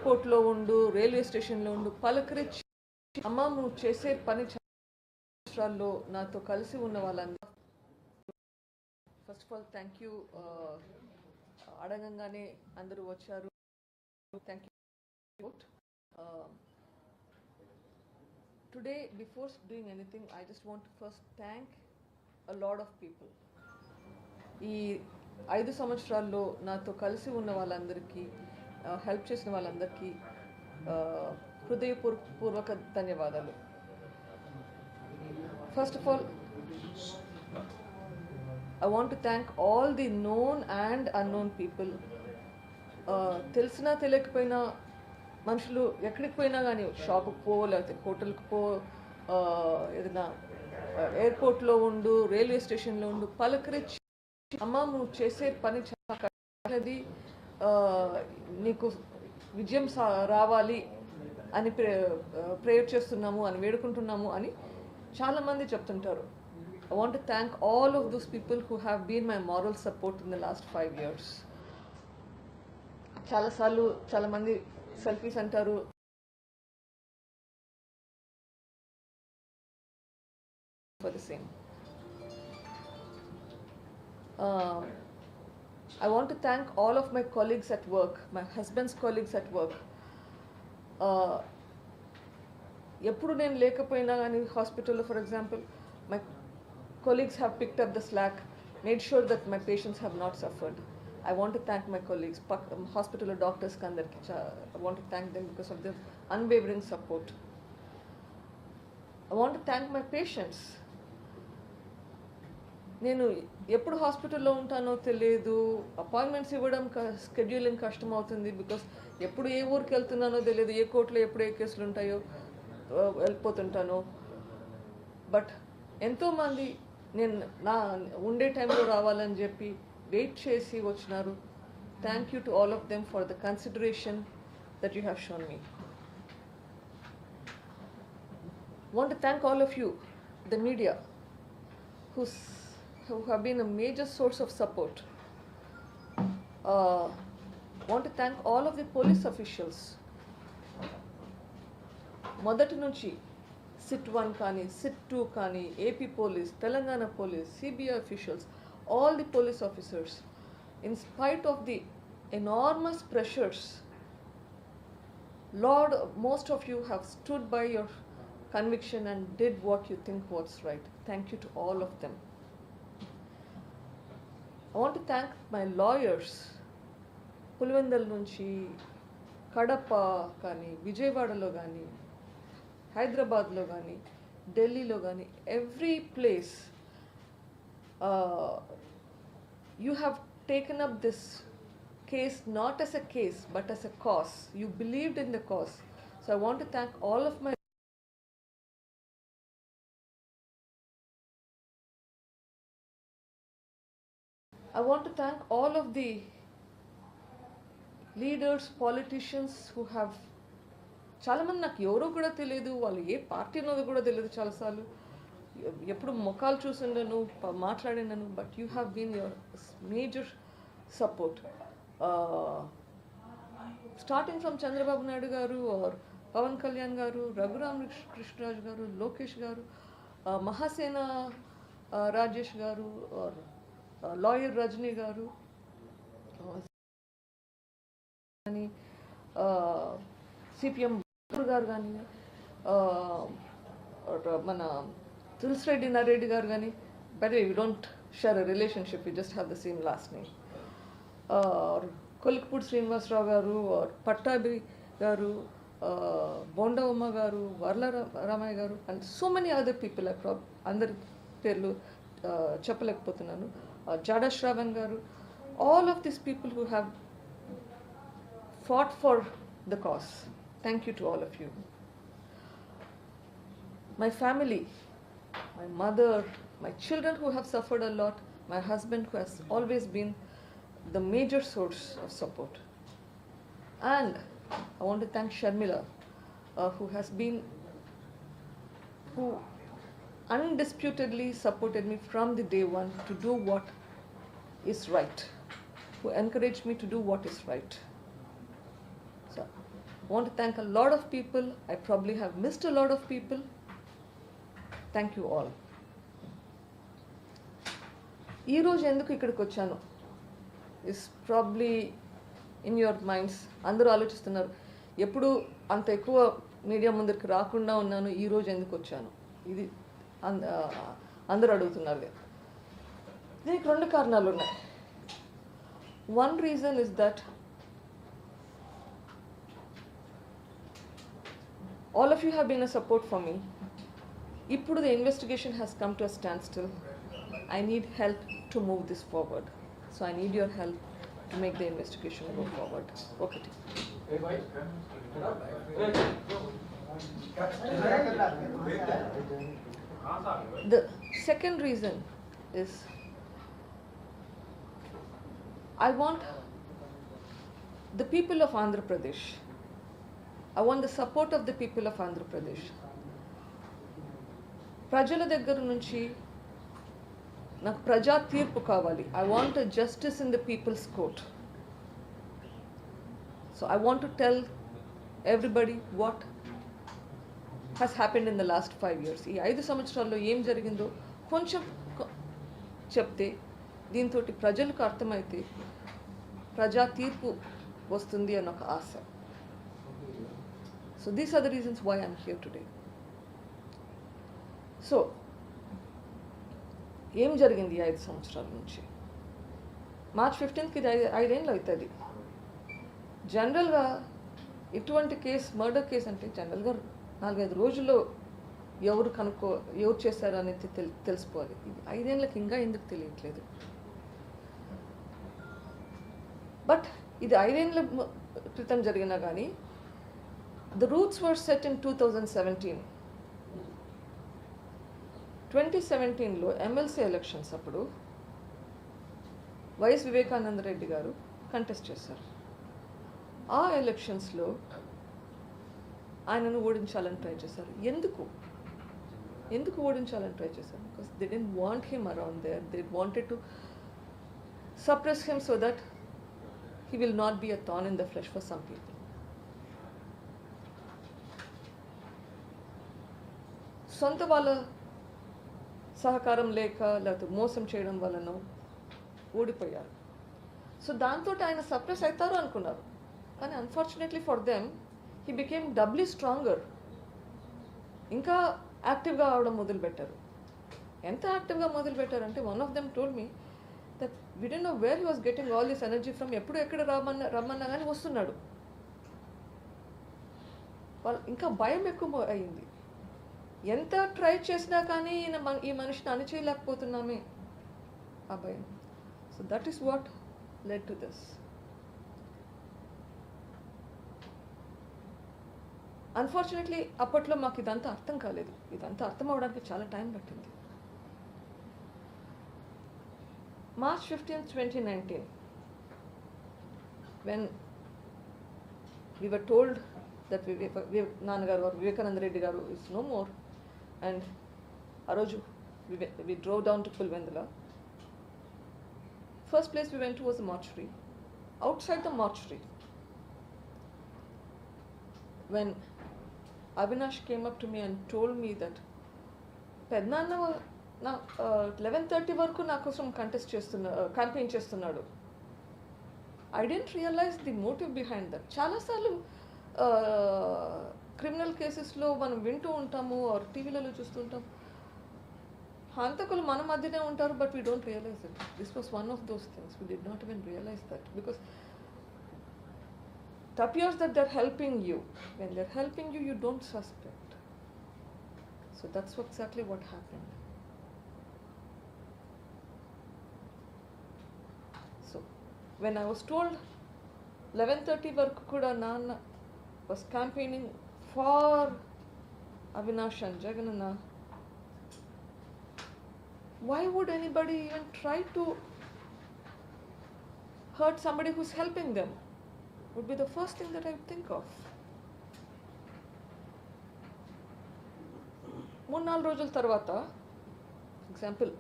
ఎయిర్పోర్ట్లో ఉండు, రైల్వే స్టేషన్లో ఉండు, పలకరించి అమ్మ నువ్వు చేసే పని సంవత్సరాల్లో నాతో కలిసి ఉన్న వాళ్ళందరూ. First of all thank you. అడగంగానే అందరూ వచ్చారు. Thank you. Today, before doing anything, I just want to first thank a lot of people. ఈ 5 సంవత్సరాల్లో నాతో కలిసి ఉన్న వాళ్ళందరికీ, హెల్ప్ చేసిన వాళ్ళందరికీ హృదయపూర్వక ధన్యవాదాలు. First of all, I want to thank all the known and unknown people. తెలిసినా తెలియకపోయినా మనుషులు ఎక్కడికి పోయినా కానీ, షాపుకి పో, లేకపోతే హోటల్కి పో, ఏదైనా ఎయిర్పోర్ట్లో ఉండు, రైల్వే స్టేషన్లో ఉండు, పలకరించి అమ్మ నువ్వు చేసే పని చాలా కష్టమైనది, నీకు విజయం రావాలి అని ప్రేయర్ చేస్తున్నాము అని వేడుకుంటున్నాము అని చాలామంది చెప్తుంటారు. I want to thank all of those people who have been my moral support in the last 5 years. చాలాసార్లు చాలామంది సెల్ఫీస్ అంటారు, for the same. I want to thank all of my colleagues at work, my husband's colleagues at work. ఎప్పుడు నేను లేకపోయినా కానీ హాస్పిటల్లో, for example, my colleagues have picked up the slack, made sure that my patients have not suffered. I want to thank my colleagues, hospital doctors kandarki. I want to thank them because of their unwavering support. I want to thank my patients. నేను ఎప్పుడు హాస్పిటల్లో ఉంటానో తెలియదు, appointments ఇవ్వడం scheduling కష్టం అవుతుంది, because ఎప్పుడు ఏ ఊరికి వెళ్తున్నానో తెలియదు, ఏ కోర్టులో ఎప్పుడు ఏ కేసులు ఉంటాయో వెళ్ళిపోతుంటాను. బట్ ఎంతోమంది నేను నా ఉండే టైంలో రావాలని చెప్పి వెయిట్ చేసి వచ్చినారు. Thank you to all of them for the consideration that you have shown me. Want to thank all of you, the media, who have been a major source of support. Want to thank all of the police officials. మొదటి నుంచి SIT 1 కానీ, SIT 2 కానీ, AP police, Telangana police, CBI officials, all the police officers, in spite of the enormous pressures, Lord, most of you have stood by your conviction and did what you think was right. Thank you to all of them. I want to thank my lawyers. Pulivendula నుంచి, కడప కానీ, విజయవాడలో కానీ, హైదరాబాద్లో కానీ, ఢిల్లీలో కానీ, every place you have taken up this case not as a case but as a cause. You believed in the cause. So I want to thank all of my I want to thank all of the leaders, politicians who have, చాలామంది నాకు ఎవరో కూడా తెలియదు, వాళ్ళు ఏ party ఉన్నదో కూడా తెలియదు, చాలాసార్లు ఎప్పుడు ముఖాలు చూసిండను, మాట్లాడినాను, but you have been your major support. Starting from Chandrababu Naidu garu, or Pawan Kalyan గారు, రఘురామ్ కృష్ణరాజు గారు, లోకేష్ గారు, మహాసేన రాజేష్ గారు, ఆర్ లాయర్ రజనీ గారు, కానీ సిపిఎం గారు కానీ, మన తులసిరెడ్డి నరెడ్డి గారు కానీ, by the way we don't share a relationship, we just have the same last name, Kolikapudi Srinivasarao గారు, పట్టాభి గారు, బోండా ఉమ్మ గారు, వర్ల రామయ్య గారు, and so many other people. అందరి పేర్లు చెప్పలేకపోతున్నాను. Jada Shravan garu, all of these people who have fought for the cause. Thank you to all of you. My family, my mother, my children who have suffered a lot, my husband who has always been the major source of support. And I want to thank Sharmila, who undisputedly supported me from the day one to do what is right, who encouraged me to do what is right. So I want to thank a lot of people. I probably have missed a lot of people. Thank you all. ఈ రోజు ఎందుకు ఇక్కడికి వచ్చాను is probably in your minds. అందరూ ఆలోచిస్తున్నారు ఎప్పుడు అంత ఎక్కువ మీడియా ముందరికి రాకుండా ఉన్నాను, ఈరోజు ఎందుకు వచ్చాను, ఇది అందరూ అడుగుతున్నారు. దీనికి 2 కారణాలు ఉన్నాయి. One reason is that all of you have been a support for me. Ippudu the investigation has come to a standstill. I need help to move this forward. So I need your help to make the investigation go forward. Okay. The second reason is I want the people of Andhra Pradesh, I want the support of the people of Andhra Pradesh. ప్రజల దగ్గర నుంచి నాకు ప్రజా తీర్పు కావాలి. I want a justice in the people's court. So I want to tell everybody what has happened in the last 5 years. ఈ 5 సంవత్సరాల్లో ఏం జరిగిందో కొంచెం చెప్తే దీంతో ప్రజలకు అర్థమైతే ప్రజా తీర్పు వస్తుంది అన్న ఒక ఆశ. So these are the reasons why I'm here today. So ఏం జరిగింది 5 సంవత్సరాల నుంచి? మార్చ్ 15కి 5 ఏళ్ళు అవుతుంది. జనరల్గా ఇటువంటి కేసు, మర్డర్ కేసు అంటే జనరల్గా 4-5 రోజుల్లో ఎవరు చేశారు అనేది తెలిసిపోవాలి. ఇది 5 ఏళ్ళకి ఇంకా ఎందుకు తెలియట్లేదు? బట్ ఇది 5 ఏళ్ళ క్రితం జరిగినా కానీ the roots were set in 2017. 2017లో ఎమ్మెల్సీ ఎలక్షన్స్ అప్పుడు వైఎస్ వివేకానంద రెడ్డి గారు కంటెస్ట్ చేశారు. ఆ ఎలక్షన్స్లో ఆయనను ఓడించాలని ట్రై చేశారు. ఎందుకు ఓడించాలని ట్రై చేశారు? Because they didn't want him around there. They wanted to suppress him so that he will not be a thorn in the flesh for some people. సొంత వాళ్ళ సహకారం లేక లేకపోతే మోసం చేయడం వలన ఓడిపోయారు. సో దాంతో ఆయన సప్రెస్ అవుతారు అనుకున్నారు. కానీ unfortunately for them he became doubly stronger. ఇంకా యాక్టివ్గా అవడం మొదలుపెట్టారు. ఎంత యాక్టివ్గా మొదలుపెట్టారంటే one of them told me that we don't know where he was getting all this energy from. ఎప్పుడు ఎక్కడ రమ్మన్నా కానీ వస్తున్నాడు. వాళ్ళు ఇంకా భయం ఎక్కువ అయింది. ఎంత ట్రై చేసినా కానీ ఈ మనిషిని అణిచేయలేకపోతున్నామే, ఆ భయం. So that is what led to this. Unfortunately అప్పట్లో మాకు ఇదంతా అర్థం కాలేదు. ఇదంతా అర్థం అవడానికి చాలా టైం పట్టింది. March 15, 2019, when we were told that Nanagaru or Vivekananda Reddy Garu is no more, and Aroju, we drove down to Pulvendula. First place we went to was the mortuary. Outside the mortuary, when Avinash came up to me and told me that Pednanna నా 11:30 వరకు నా కోసం campaign చేస్తున్నాడు. I didn't realise the motive behind that. చాలాసార్లు criminal కేసెస్లో మనం వింటూ ఉంటాము ఆర్ టీవీలలో చూస్తుంటాం, హంతకులు మన మధ్యనే ఉంటారు, but we don't realise it. This was one of those things. We did not even realise that because it appears that they're helping you. When they're helping you, you don't suspect. So that's exactly what happened. So when I was told 11:30 వరకు కూడా నాన్న was campaigning for Avinash and Jagananna, why would anybody even try to hurt somebody who's helping them? Would be the first thing that I would think of. 3-4 రోజుల తర్వాత, example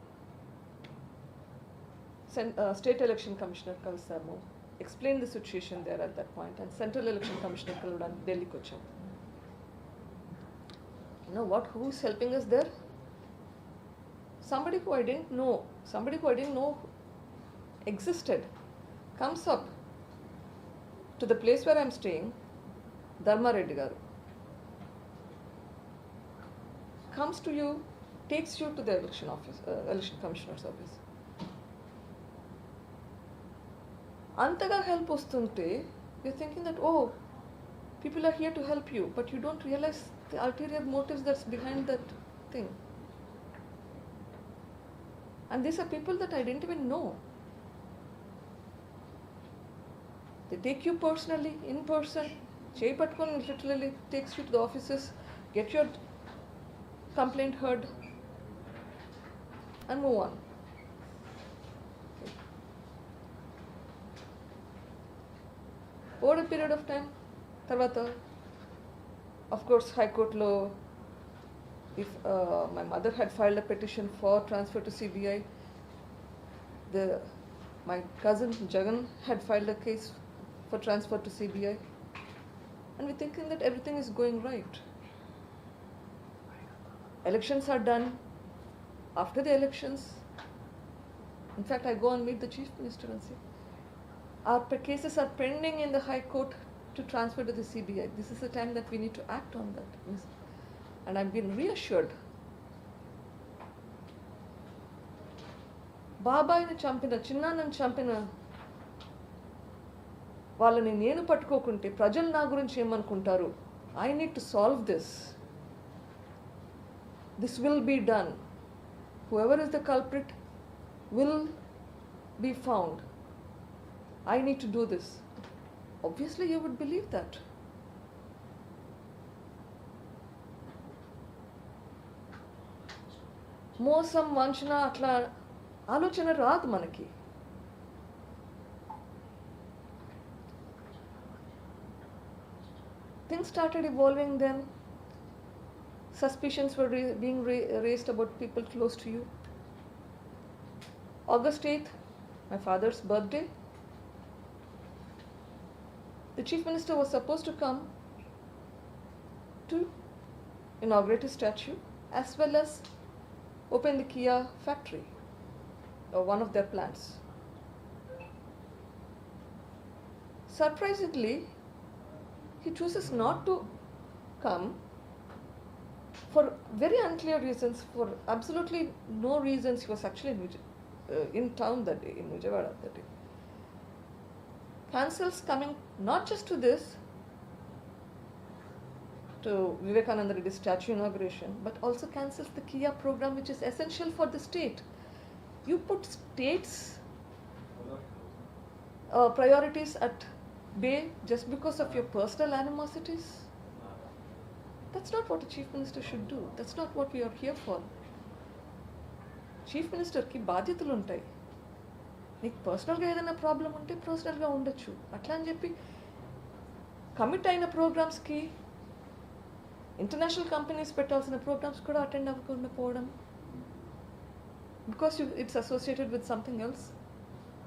state election commissioner కలిసాము, explained the situation there at that point, and Central Election Commissioner Kaludani Delhi kocham. You know what? Who is helping us there? Somebody who I didn't know existed, comes up to the place where I'm staying, Dharma Reddy garu, comes to you, takes you to the election commissioner's office. Antaga help ostunte, you're thinking that, oh, people are here to help you, but you don't realize the ulterior motives that's behind that thing. And these are people that I didn't even know. They take you personally, in person, Jay Patkon literally takes you to the offices, get your complaint heard, and move on. Okay. Over a period of time, tarvata, of course, High Court lo, if my mother had filed a petition for transfer to CBI, my cousin Jagan had filed a case for transfer to CBI, and we're thinking that everything is going right. Elections are done. After the elections, in fact, I go and meet the Chief Minister and say, our cases are pending in the High Court to transfer to the CBI. This is the time that we need to act on that. And I've been reassured. బాబాయిని చంపిన చిన్నాన్నని చంపిన వాళ్ళని నేను పట్టుకోకుంటే ప్రజలు నా గురించి ఏమనుకుంటారు? I need to solve this. This will be done. Whoever is the culprit will be found. I need to do this. Obviously, you would believe that. మోసం వంచన అట్లా ఆలోచన రాదు మనకి. Things started evolving then. Suspicions were being raised about people close to you. August 8th, my father's birthday. The Chief Minister was supposed to come to inaugurate his statue as well as open the Kia factory, or one of their plants. Surprisingly, he chooses not to come for very unclear reasons, for absolutely no reasons. He was actually in town that day, in Vijayawada that day. Cancels coming not just to this, to Vivekananda Reddy's statue inauguration, but also cancels the Kia program, which is essential for the state. You put states' priorities at bay just because of your personal animosities. That's not what a chief minister should do. That's not what we are here for. Chief minister ki బాధ్యతలు ఉంటాయి. నీకు పర్సనల్గా ఏదైనా problem ఉంటే పర్సనల్గా ఉండొచ్చు. అట్లా అని చెప్పి కమిట్ అయిన ప్రోగ్రామ్స్కి ఇంటర్నేషనల్ కంపెనీస్ పెట్టాల్సిన ప్రోగ్రామ్స్ కూడా అటెండ్ అవ్వకుండా పోవడం because it's associated with something else.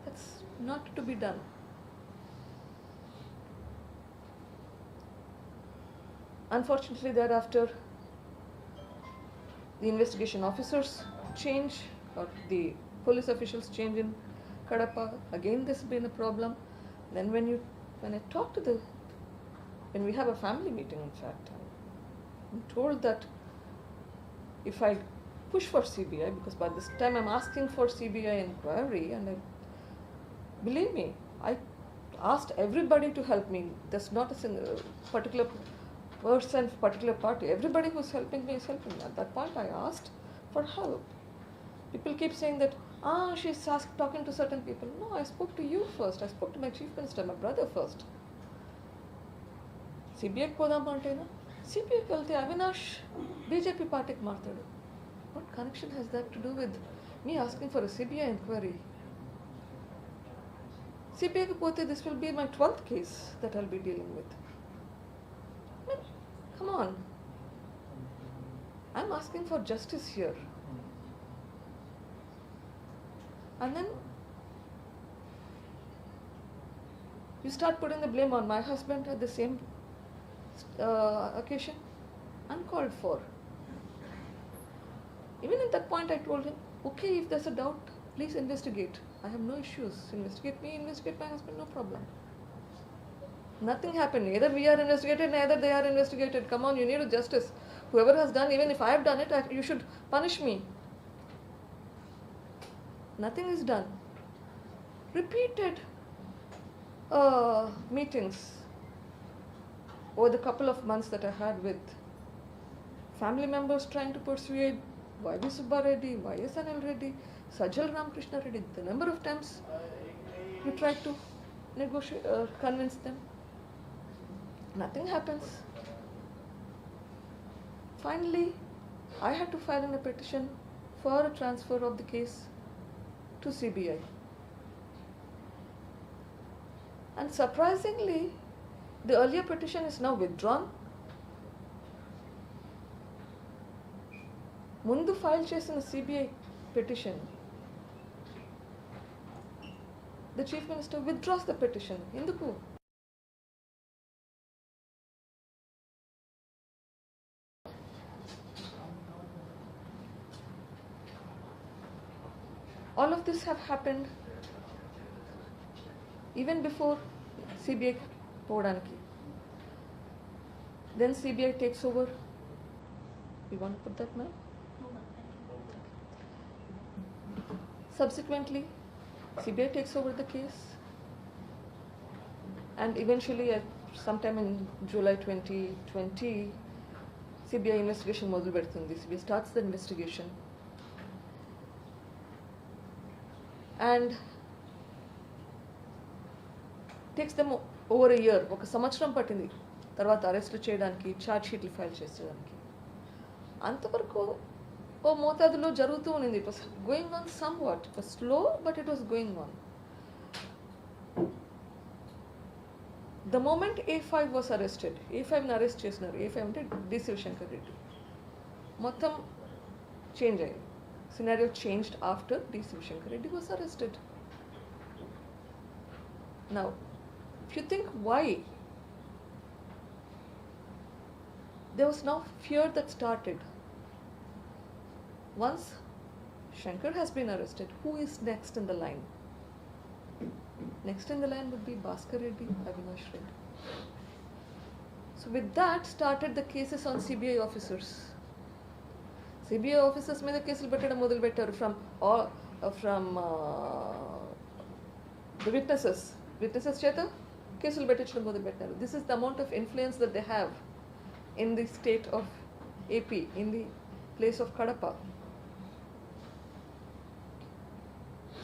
That's not to be done. Unfortunately, thereafter, the investigation officers change, or the police officials change in Kadapa. Again, this has been a problem. Then when I talk to when we have a family meeting, in fact, I'm told that if I push for CBI, because by this time I'm asking for CBI inquiry, and believe me, I asked everybody to help me. There's not a single particular person, particular party. Everybody who's helping me is helping me. At that point, I asked for help. People keep saying that, she's talking to certain people. No, I spoke to you first. I spoke to my chief minister, my brother first. CBI కి పోదాం అంటేనా? CBIకి వెళ్తే Avinash BJP పార్టీకి మారుతాడు. What connection has that to do with me asking for a CBI inquiry? CBI కి పోతే this will be my 12th case that I'll be dealing with. I mean, come on. I'm asking for justice here. And then You start putting the blame on my husband at the same occasion. Uncalled for. Even at that point I told him, okay, if there's a doubt, please investigate. I have no issues. Investigate me, investigate my husband, no problem. Nothing happened. Neither we are investigated, neither they are investigated. Come on, you need justice. Whoever has done, even if I have done it, you should punish me. Nothing is done. Repeated meetings over the couple of months that I had with family members trying to persuade Y.V. Subba Reddy, Y.S.N.L. Reddy, Sajjal Ramakrishna Reddy. The number of times we tried to negotiate, convince them. Nothing happens. Finally, I had to file a petition for a transfer of the case to CBI. And surprisingly, the earlier petition is now withdrawn. Mundu file చేసిన CBI petition, the Chief Minister withdraws the petition. Enduku? All of this have happened even before CBI పోవడానికి. Then CBI takes over. You want to put that, ma'am? Subsequently, CBI takes over the case, and eventually, sometime in July 2020, CBI investigation మొదలు పెడుతుంది. CBI starts the investigation, and takes them over a year. ఒక సంవత్సరం పట్టింది తర్వాత అరెస్టులు చేయడానికి, charge షీట్లు file చేసేదానికి. అంతవరకు ఓ మోతాదులో జరుగుతూ ఉన్నింది. It was going on somewhat. It was slow, but it was going on. The moment A5 was arrested, A5ని అరెస్ట్ చేసినారు. A5 అంటే డి శివశంకర్ రెడ్డి. మొత్తం చేంజ్ అయ్యింది. Scenario changed after D Shivashankar Reddy was arrested. Now if you think why, there was now fear that started. Once Shankar has been arrested, who is next in the line? Next in the line would be Bhaskar Reddy, Avinash Reddy. So with that started the cases on CBI officers. CBI officers మీద కేసులు పెట్టడం మొదలు పెట్టారు from the witnesses చేత కేసులు పెట్టించడం మొదలు పెట్టారు. This is the amount of influence that they have in the state of AP, in the place of Kadapa.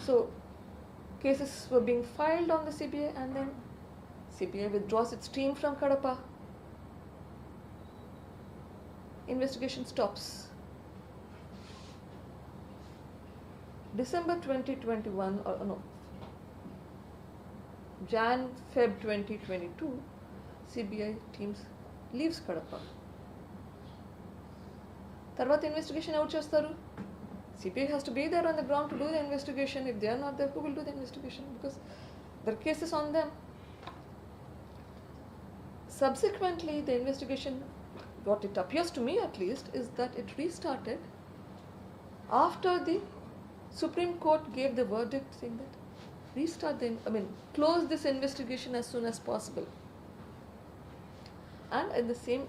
So cases were being filed on the CBI, and then CBI withdraws its team from Kadapa. Investigation stops. December 2021, or no, Jan-Feb 2022, CBI teams leaves Kadapa. తర్వాత investigation ఎవరు చేస్తారు? CBI has to be there on the ground to do the investigation. If they are not there, who will do the investigation? Because there are cases on them. Subsequently, the investigation, what it appears to me at least, is that it restarted after the Supreme Court gave the verdict saying that close this investigation as soon as possible. And in the same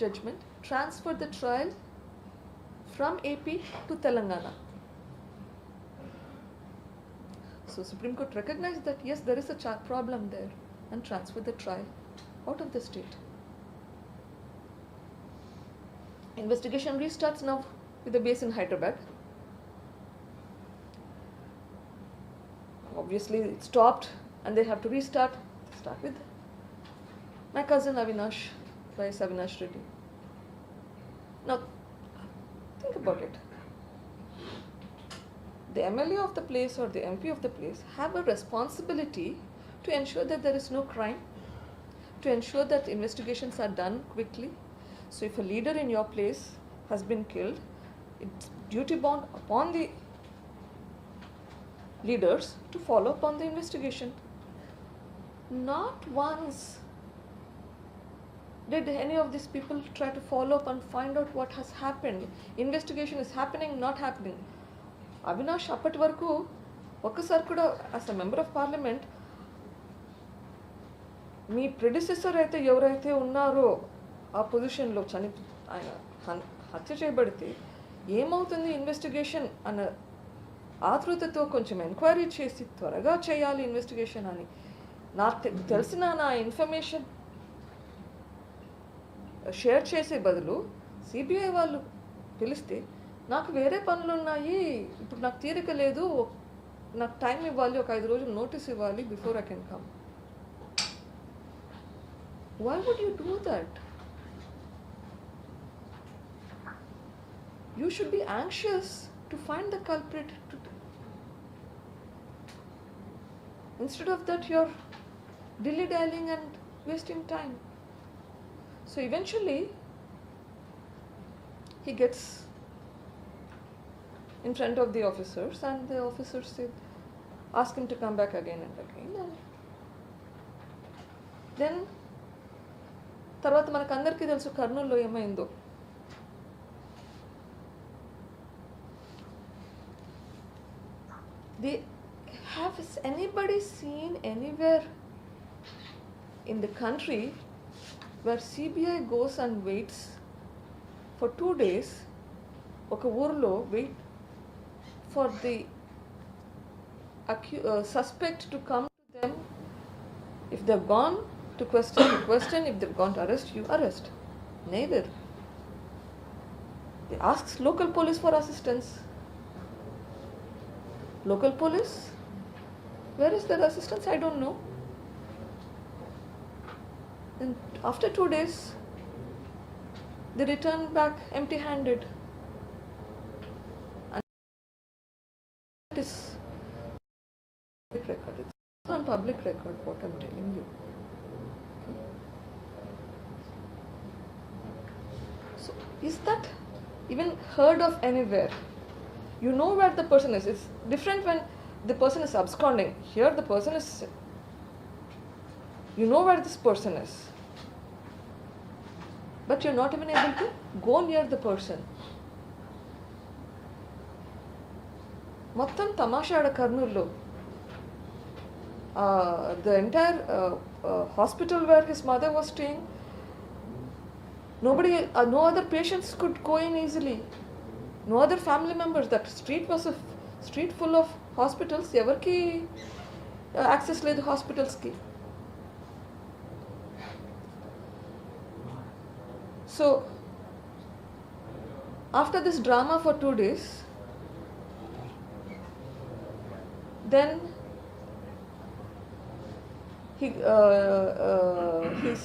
judgment, transfer the trial from AP to Telangana. So Supreme Court recognized that yes, there is a problem there, and transferred the trial out of the state. Investigation restarts now with a base in Hyderabad. Obviously it stopped and they have to restart. Start with my cousin Avinash, Y.S. Avinash Reddy. Now think about it. The MLA of the place or the MP of the place have a responsibility to ensure that there is no crime, to ensure that investigations are done quickly. So if a leader in your place has been killed, it's duty bound upon the leaders to follow up on the investigation. Not once did any of these people try to follow up and find out what has happened. Investigation is happening, not happening. Avinash అప్పటి వరకు ఒక్కసారి కూడా as a member of parliament me predecessor అయితే ఎవరైతే ఉన్నారో ఆ పొజిషన్లో ఆయన హత్య చేయబడితే ఏమవుతుంది ఇన్వెస్టిగేషన్ అన్న ఆతృతతో కొంచెం ఎంక్వైరీ చేసి త్వరగా చేయాలి ఇన్వెస్టిగేషన్ అని నాకు తెలిసిన నా ఇన్ఫర్మేషన్ షేర్ చేసే బదులు సిబిఐ వాళ్ళు పిలిస్తే నాకు వేరే పనులు ఉన్నాయి, ఇప్పుడు నాకు తీరిక లేదు, నాకు టైం ఇవ్వాలి, ఒక 5 రోజులు నోటీస్ ఇవ్వాలి before I can come. Why would you do that? You should be anxious to find the culprit. Instead of that, you're dilly-dallying and wasting time. So eventually, he gets in front of the officers, and the officers ask him to come back again and again. And then, తర్వాత మనకు అందరికీ తెలుసు కర్నూలులో ఏమైందో. Has anybody seen anywhere in the country where CBI goes and waits for 2 days, ఒక ఊర్లో wait for the suspect to come to them? If they've gone to question, you question. If they've gone to arrest, you arrest. Neither. They ask local police for assistance. Local police? Where is their assistance? I don't know. And after 2 days, they return back empty-handed. And it is public record. It's on public record what I'm telling you. So, is that even heard of anywhere? You know where the person is. It's different when the person is absconding. Here the person is, you know where this person is, but you're not even able to go near the person. మొత్తం తమాషాడ కర్నూలులో. The entire hospital where his mother was staying, nobody, no other patients could go in easily. No other family members. That street was a street full of hospitals. Evarki access లేదు hospitals ki. So after this drama for 2 days, then he's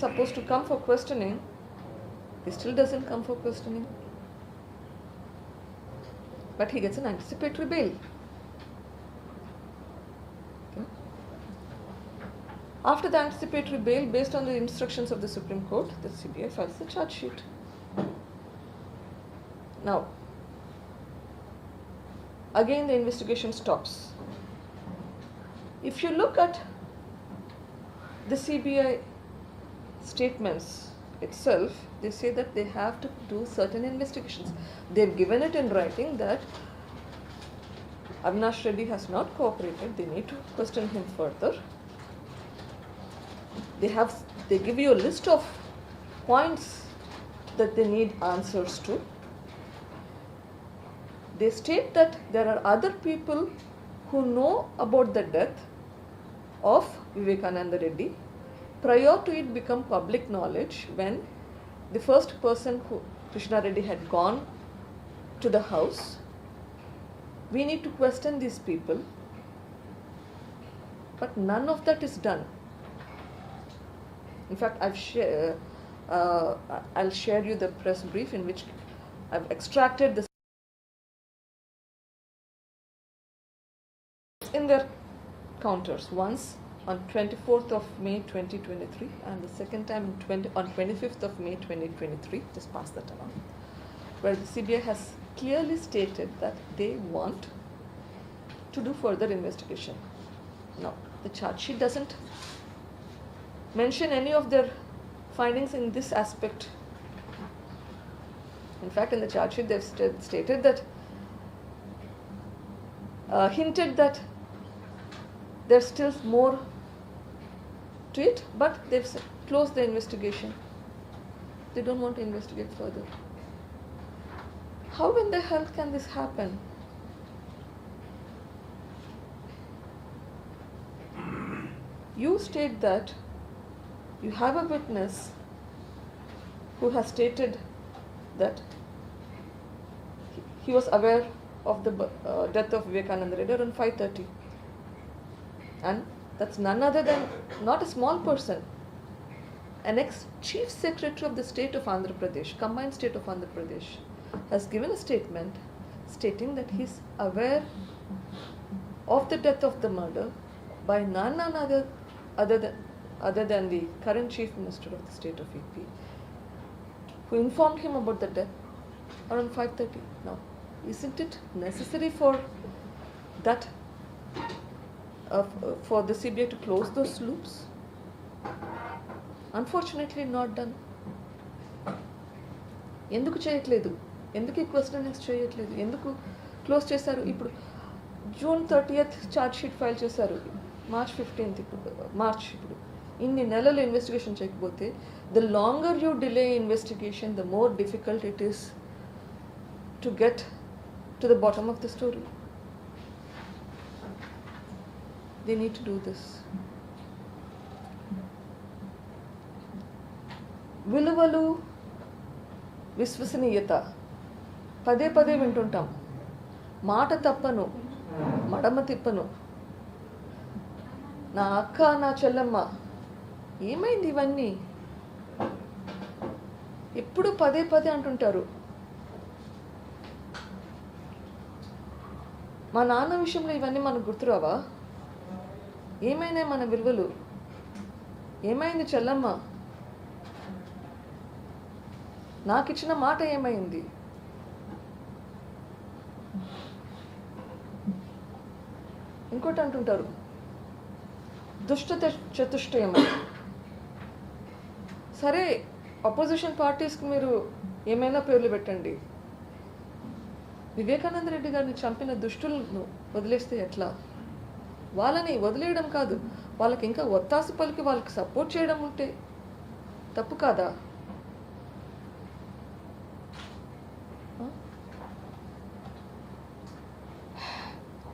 supposed to come for questioning. He still doesn't come for questioning. But he gets an anticipatory bail. Okay. After the anticipatory bail, based on the instructions of the Supreme Court, the CBI files the charge sheet. Now, again the investigation stops. If you look at the CBI statements itself, they say that they have to do certain investigations. They've given it in writing that Avinash Reddy has not cooperated. They need to question him further. They give you a list of points that they need answers to. They state that there are other people who know about the death of Viveka Reddy prior to it become public knowledge, when the first person who Krishna Reddy had gone to the house. We need to question these people, but none of that is done. In fact, I'll share you the press brief in which I've extracted this in their counters. Once on 24th of May 2023, and the second time on 25th of May 2023, just pass that along, where the CBI has clearly stated that they want to do further investigation. Now, the charge sheet doesn't mention any of their findings in this aspect. In fact, in the charge sheet, they've stated that, hinted that there's still more to it, but they've closed the investigation. They don't want to investigate further. How in the hell can this happen? You state that you have a witness who has stated that he was aware of the death of Vivekananda Reddy around 5:30. And that's none other than, not a small person, an ex-chief secretary of the state of Andhra Pradesh, combined state of Andhra Pradesh, has given a statement stating that he's aware of the death of the murder by none other than the current chief minister of the state of AP, who informed him about the death around 5:30. Now, isn't it necessary for that, for the CBI to close those loops? Unfortunately, not done. ఎందుకు చేయట్లేదు? ఎందుకు ఈ questionings చేయట్లేదు? ఎందుకు close చేశారు? ఇప్పుడు June 30th charge sheet file చేశారు, March 15th ఇప్పుడు ఇన్ని నెలలు ఇన్వెస్టిగేషన్ చేయకపోతే, the longer you delay investigation, the more difficult it is to get to the bottom of the story. They need to do this. విలువలు, విశ్వసనీయత పదే పదే వింటుంటాం. మాట తప్పను, మడమ తిప్పను, నా అక్క, నా చెల్లెమ్మ. ఏమైంది ఇవన్నీ? ఎప్పుడు పదే పదే అంటుంటారు. మా నాన్న విషయంలో ఇవన్నీ మనకు గుర్తురావా? ఏమైనా మన విలువలు? ఏమైంది చెల్లమ్మ? నాకు ఇచ్చిన మాట ఏమైంది? ఇంకోటి అంటుంటారు, దుష్ట చతుష్టయం. సరే, అపోజిషన్ పార్టీస్కి మీరు ఏమైనా పేర్లు పెట్టండి. వివేకానంద రెడ్డి గారిని చంపిన దుష్టులను వదిలేస్తే ఎట్లా? వాళ్ళని వదిలేయడం కాదు, వాళ్ళకి ఇంకా ఒత్తాసు పలికి వాళ్ళకి సపోర్ట్ చేయడం ఉంటే తప్పు కాదా?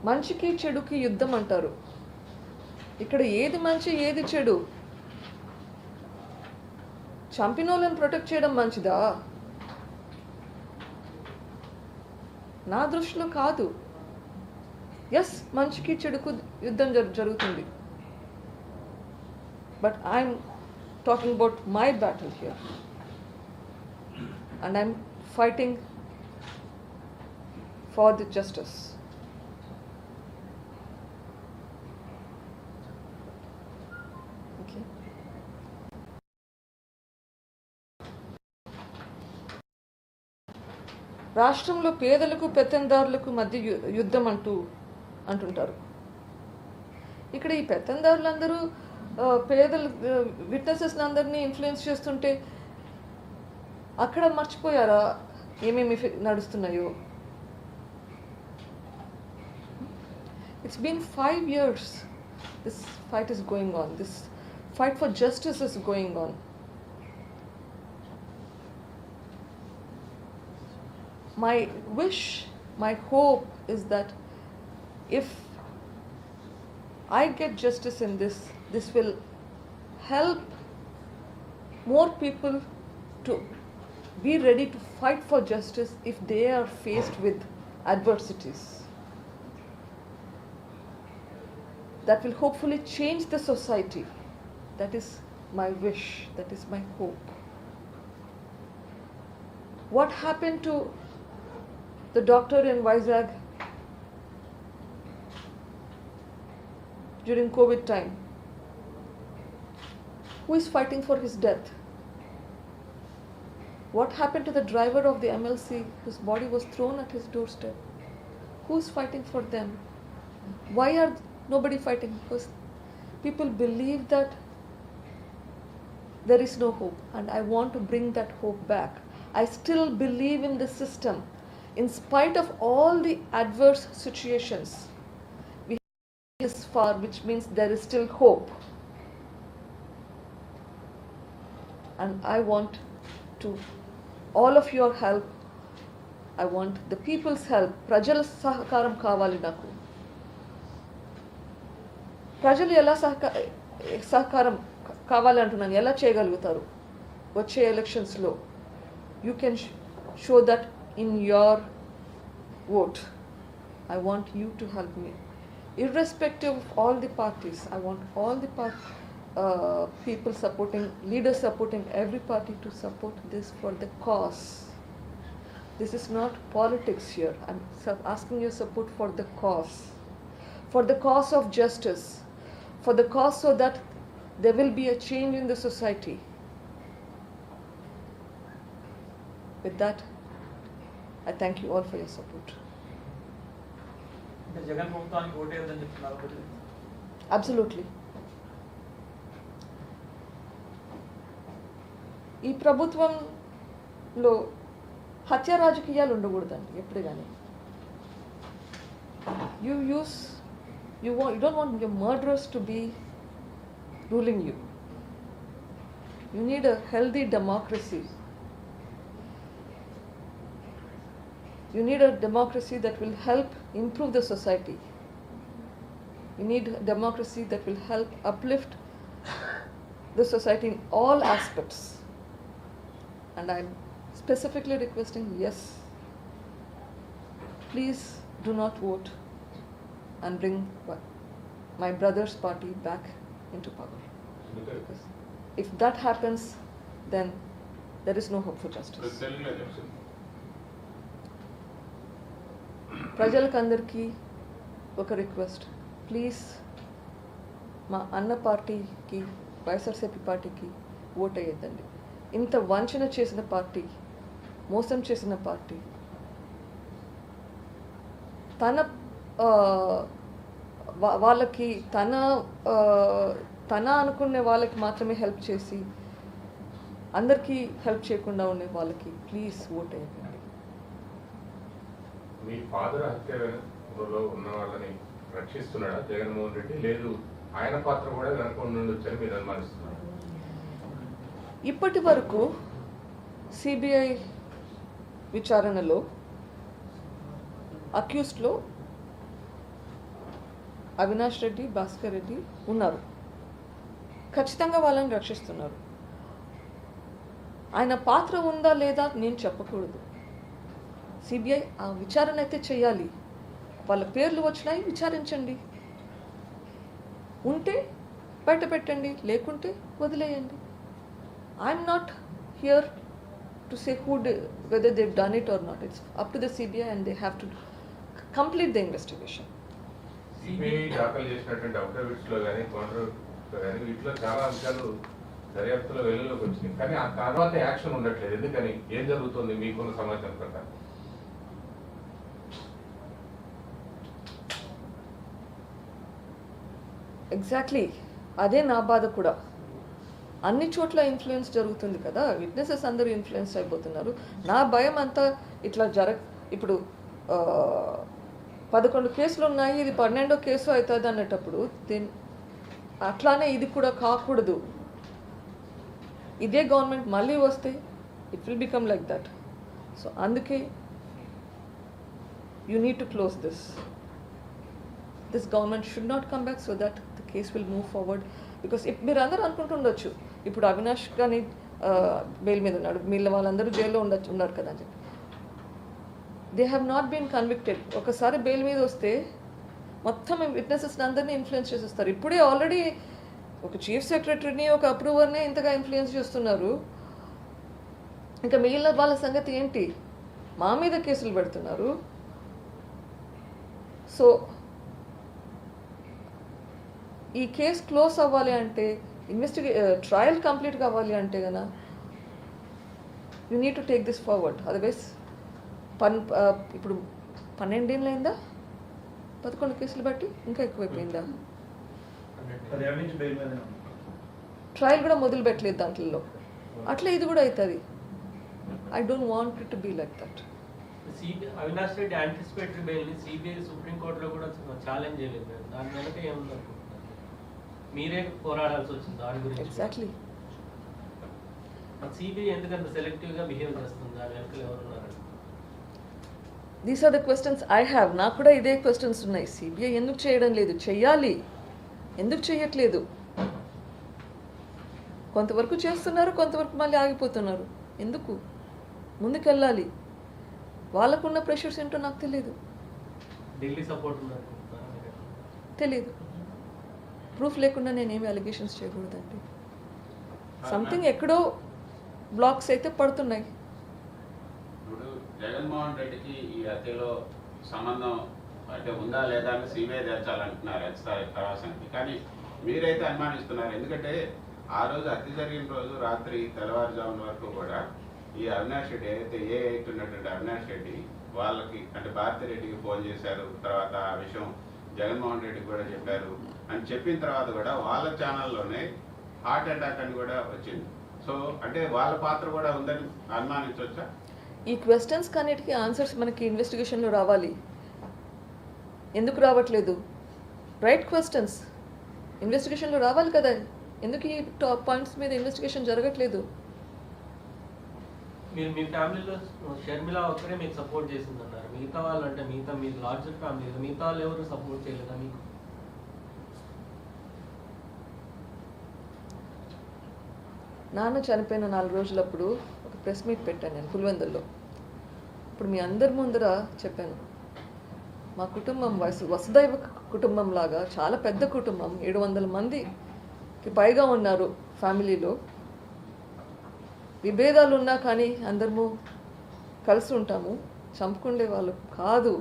మంచికి చెడుకి యుద్ధం అంటారు. ఇక్కడ ఏది మంచి, ఏది చెడు? చంపినోళ్ళని ప్రొటెక్ట్ చేయడం మంచిదా? నా దృష్టిలో కాదు. ఎస్, మంచికి చెడుకు యుద్ధం జరుగుతుంది. But I'm talking about my battle here, and I'm fighting for the justice. రాష్ట్రంలో పేదలకు పెత్తందారులకు మధ్య యుద్ధం అంటుంటారు. ఇక్కడ ఈ పెత్తందారులందరూ పేదలు విట్నెసెస్ అందరినీ ఇన్ఫ్లుయెన్స్ చేస్తుంటే అక్కడ మర్చిపోయారా ఏమేమి నడుస్తున్నాయో? It's been 5 years this fight is going on. This fight for justice is going on. My wish, my hope is that if I get justice in this, this will help more people to be ready to fight for justice if they are faced with adversities. That will hopefully change the society. That is my wish, that is my hope. What happened to the doctor in Vizag during COVID time? Who is fighting for his death? What happened to the driver of the MLC whose body was thrown at his doorstep? Who is fighting for them? Why are nobody fighting? Because people believe that there is no hope, and I want to bring that hope back. I still believe in the system. In spite of all the adverse situations, we have this far, which means there is still hope. And I want to all of your help. I want the people's help. ప్రజల సహకారం కావాలి నాకు. ప్రజలు ఎలా సహకారం కావాలి అంటున్నాను, ఎలా చేయగలుగుతారు వచ్చే ఎలక్షన్స్లో? You can show that in your vote. I want you to help me. Irrespective of all the parties, I want all the people supporting, leaders supporting every party to support this for the cause. This is not politics here. I'm asking your support for the cause of justice, for the cause so that there will be a change in the society. With that, I thank you all for your support. Absolutely. ఈ ప్రభుత్వంలో హత్య రాజకీయాలు ఉండకూడదండి ఎప్పుడు కానీ. You don't want your murderers to be ruling you. You need a healthy democracy. You need a democracy that will help improve the society. You need a democracy that will help uplift the society in all aspects. And I'm specifically requesting, yes, please do not vote and bring my brother's party back into power. Because if that happens, then there is no hope for justice. ప్రజలకందరికీ ఒక request, please మా అన్న పార్టీకి, వైఎస్ఆర్సీపీ పార్టీకి vote అయ్యేద్దండి. ఇంత వంచన చేసిన party, మోసం చేసిన పార్టీ, తన వాళ్ళకి తన అనుకునే వాళ్ళకి మాత్రమే హెల్ప్ చేసి అందరికీ హెల్ప్ చేయకుండా ఉండే వాళ్ళకి ప్లీజ్ ఓట్ అయ్యండి. మీ ఫాదర్ హత్యలో ఉన్న వాళ్ళని రక్షిస్తున్నాడా జగన్మోహన్ రెడ్డి? లేదు ఆయన పాత్ర కూడా వెనక ఉండొచ్చని మీరు అనుమానిస్తున్నారు? ఇప్పటి వరకు సిబిఐ విచారణలో అక్యూస్డ్లో అవినాష్ రెడ్డి, భాస్కర్ రెడ్డి ఉన్నారు. ఖచ్చితంగా వాళ్ళని రక్షిస్తున్నారు. ఆయన పాత్ర ఉందా లేదా నేను చెప్పకూడదు. సిబిఐ ఆ విచారణ అయితే చేయాలి. వాళ్ళ పేర్లు వచ్చినాయి, విచారించండి. ఉంటే బయట పెట్టండి, లేకుంటే వదిలేయండి. I'm not here to say whether they've done it or not. It's up to the CBI and they have to complete the investigation. CBI దాఖలు చేసినటువంటి అఫిడవిట్స్లో కానీ కౌంటర్లో కానీ వీటిలో చాలా అంశాలు దర్యాప్తులో వెలుగులోకి వచ్చినాయి, కానీ ఆ తర్వాత యాక్షన్ ఉండట్లేదు. ఎందుకని? ఏం జరుగుతుంది మీకున్న సమాచారం ప్రకారం? ఎగ్జాక్ట్లీ అదే నా బాధ కూడా. అన్ని చోట్ల ఇన్ఫ్లుయెన్స్ జరుగుతుంది కదా, విట్నెసెస్ అందరూ ఇన్ఫ్లుయెన్స్ అయిపోతున్నారు. నా భయం అంతా ఇట్లా ఇప్పుడు 11 కేసులు ఉన్నాయి, ఇది 12వ కేసు అవుతుంది అనేటప్పుడు అట్లానే ఇది కూడా కాకూడదు. ఇదే గవర్నమెంట్ మళ్ళీ వస్తే it will become like that. So అందుకే you need to close this government should not come back so that the case will move forward. Because మీరు అందరూ అనుకుంటుండొచ్చు ఇప్పుడు అవినాష్ కానీ బెయిల్ మీద ఉన్నాడు, వీళ్ళ వాళ్ళందరూ జైల్లో ఉన్నారు కదా అని చెప్పి. They have not been convicted. ఒకసారి బెయిల్ మీద వస్తే మొత్తం విట్నెసెస్ అందరినీ ఇన్ఫ్లుయెన్స్ చేసేస్తారు. ఇప్పుడే ఆల్రెడీ ఒక చీఫ్ సెక్రటరీని, ఒక అప్రూవర్ని ఇంతగా ఇన్ఫ్లుయెన్స్ చేస్తున్నారు. ఇంకా మిగిలిన వాళ్ళ సంగతి ఏంటి? మా మీద కేసులు పెడుతున్నారు. సో ఈ కేసు క్లోజ్ అవ్వాలి అంటే, ట్రయల్ కంప్లీట్ కావాలి అంటే కదా you need to take this forward. Otherwise ఇప్పుడు 12 ఏళ్ళు అయిందా, 11 కేసులు బట్టి ఇంకా ఎక్కువైపోయిందా? ట్రయల్ కూడా మొదలు పెట్టలేదు దాంట్లో. అట్లా ఇది కూడా అవుతుంది. I don't want it to be like that. Avinash Reddy anticipatory బెయిల్ని సిబిఐ సుప్రీంకోర్టులో కూడా ఛాలెంజ్ చేయలేదు మేడం. దాని వెనక ఏముందనుకుంటున్నారు? మీరే పోరాడాల్సి వచ్చింది దాని గురించి. ఎగ్జాక్ట్లీ. సిబిఐ ఎందుకంత సెలెక్టివ్గా బిహేవ్ చేస్తుంది? దాని వెనక ఎవరున్నారండి? These are the questions I have. నాకు కూడా ఇదే క్వశ్చన్స్ ఉన్నాయి. సిబిఐ ఎందుకు చేయడం లేదు? చెయ్యాలి. ఎందుకు చెయ్యట్లేదు? కొంతవరకు చేస్తున్నారు, కొంతవరకు మళ్ళీ ఆగిపోతున్నారు. ఎందుకు? ముందుకెళ్ళాలి. వాళ్ళకున్న ప్రెషర్స్ ఏంటో నాకు తెలియదు. ఢిల్లీ సపోర్ట్ తెలియదు. ప్రూఫ్ లేకుండా నేనేమి అలిగేషన్స్ చేయకూడదండి. సంథింగ్ ఎక్కడో బ్లాక్స్ అయితే పడుతున్నాయి. ఇప్పుడు జగన్మోహన్ రెడ్డికి ఈ హత్యలో సంబంధం అంటే ఉందా లేదా అని సిబిఐ తెచ్చాలంటున్నారు ఎక్స్ట్రాకి. కానీ మీరైతే అనుమానిస్తున్నారు. ఎందుకంటే ఆ రోజు హత్య జరిగిన రోజు రాత్రి తెల్లవారుజామున వరకు కూడా ఈ అవినాష్ రెడ్డి ఏదైతే ఏ8 ఉన్నటువంటి అవినాష్ రెడ్డి వాళ్ళకి అంటే భారతిరెడ్డికి ఫోన్ చేశారు. తర్వాత ఆ విషయం జగన్మోహన్ రెడ్డికి కూడా చెప్పారు అని చెప్పిన తర్వాత కూడా వాళ్ళ ఛానల్లోనే హార్ట్ అటాక్ అని కూడా వచ్చింది. సో అంటే వాళ్ళ పాత్ర కూడా ఉందని అనుమానించవచ్చా? ఈ క్వశ్చన్స్ కన్నిటికీ ఆన్సర్స్ మనకి ఇన్వెస్టిగేషన్లో రావాలి. ఎందుకు రావట్లేదు? రైట్ క్వశ్చన్స్ ఇన్వెస్టిగేషన్లో రావాలి కదా. ఎందుకు ఈ టాప్ పాయింట్స్ మీద ఇన్వెస్టిగేషన్ జరగట్లేదు? మీరు మీ ఫ్యామిలీలో షర్మిల ఒక్కరే మీకు సపోర్ట్ చేసిందన్నారు. మిగతా వాళ్ళు అంటే మీ లార్జర్ ఫ్యామిలీ, మిగతా వాళ్ళు ఎవరు సపోర్ట్ చేయలేదా మీకు? నాన్న చనిపోయిన 4 రోజులప్పుడు ఒక ప్రెస్ మీట్ పెట్టాను నేను పులివెందుల్లో. ఇప్పుడు మీ అందరి ముందర చెప్పాను, మా కుటుంబం వసుదైవ కుటుంబం లాగా చాలా పెద్ద కుటుంబం. 700 మందికి పైగా ఉన్నారు ఫ్యామిలీలో. విభేదాలు ఉన్నా కానీ అందరము కలిసి ఉంటాము. చంపుకుండే వాళ్ళు కాదు.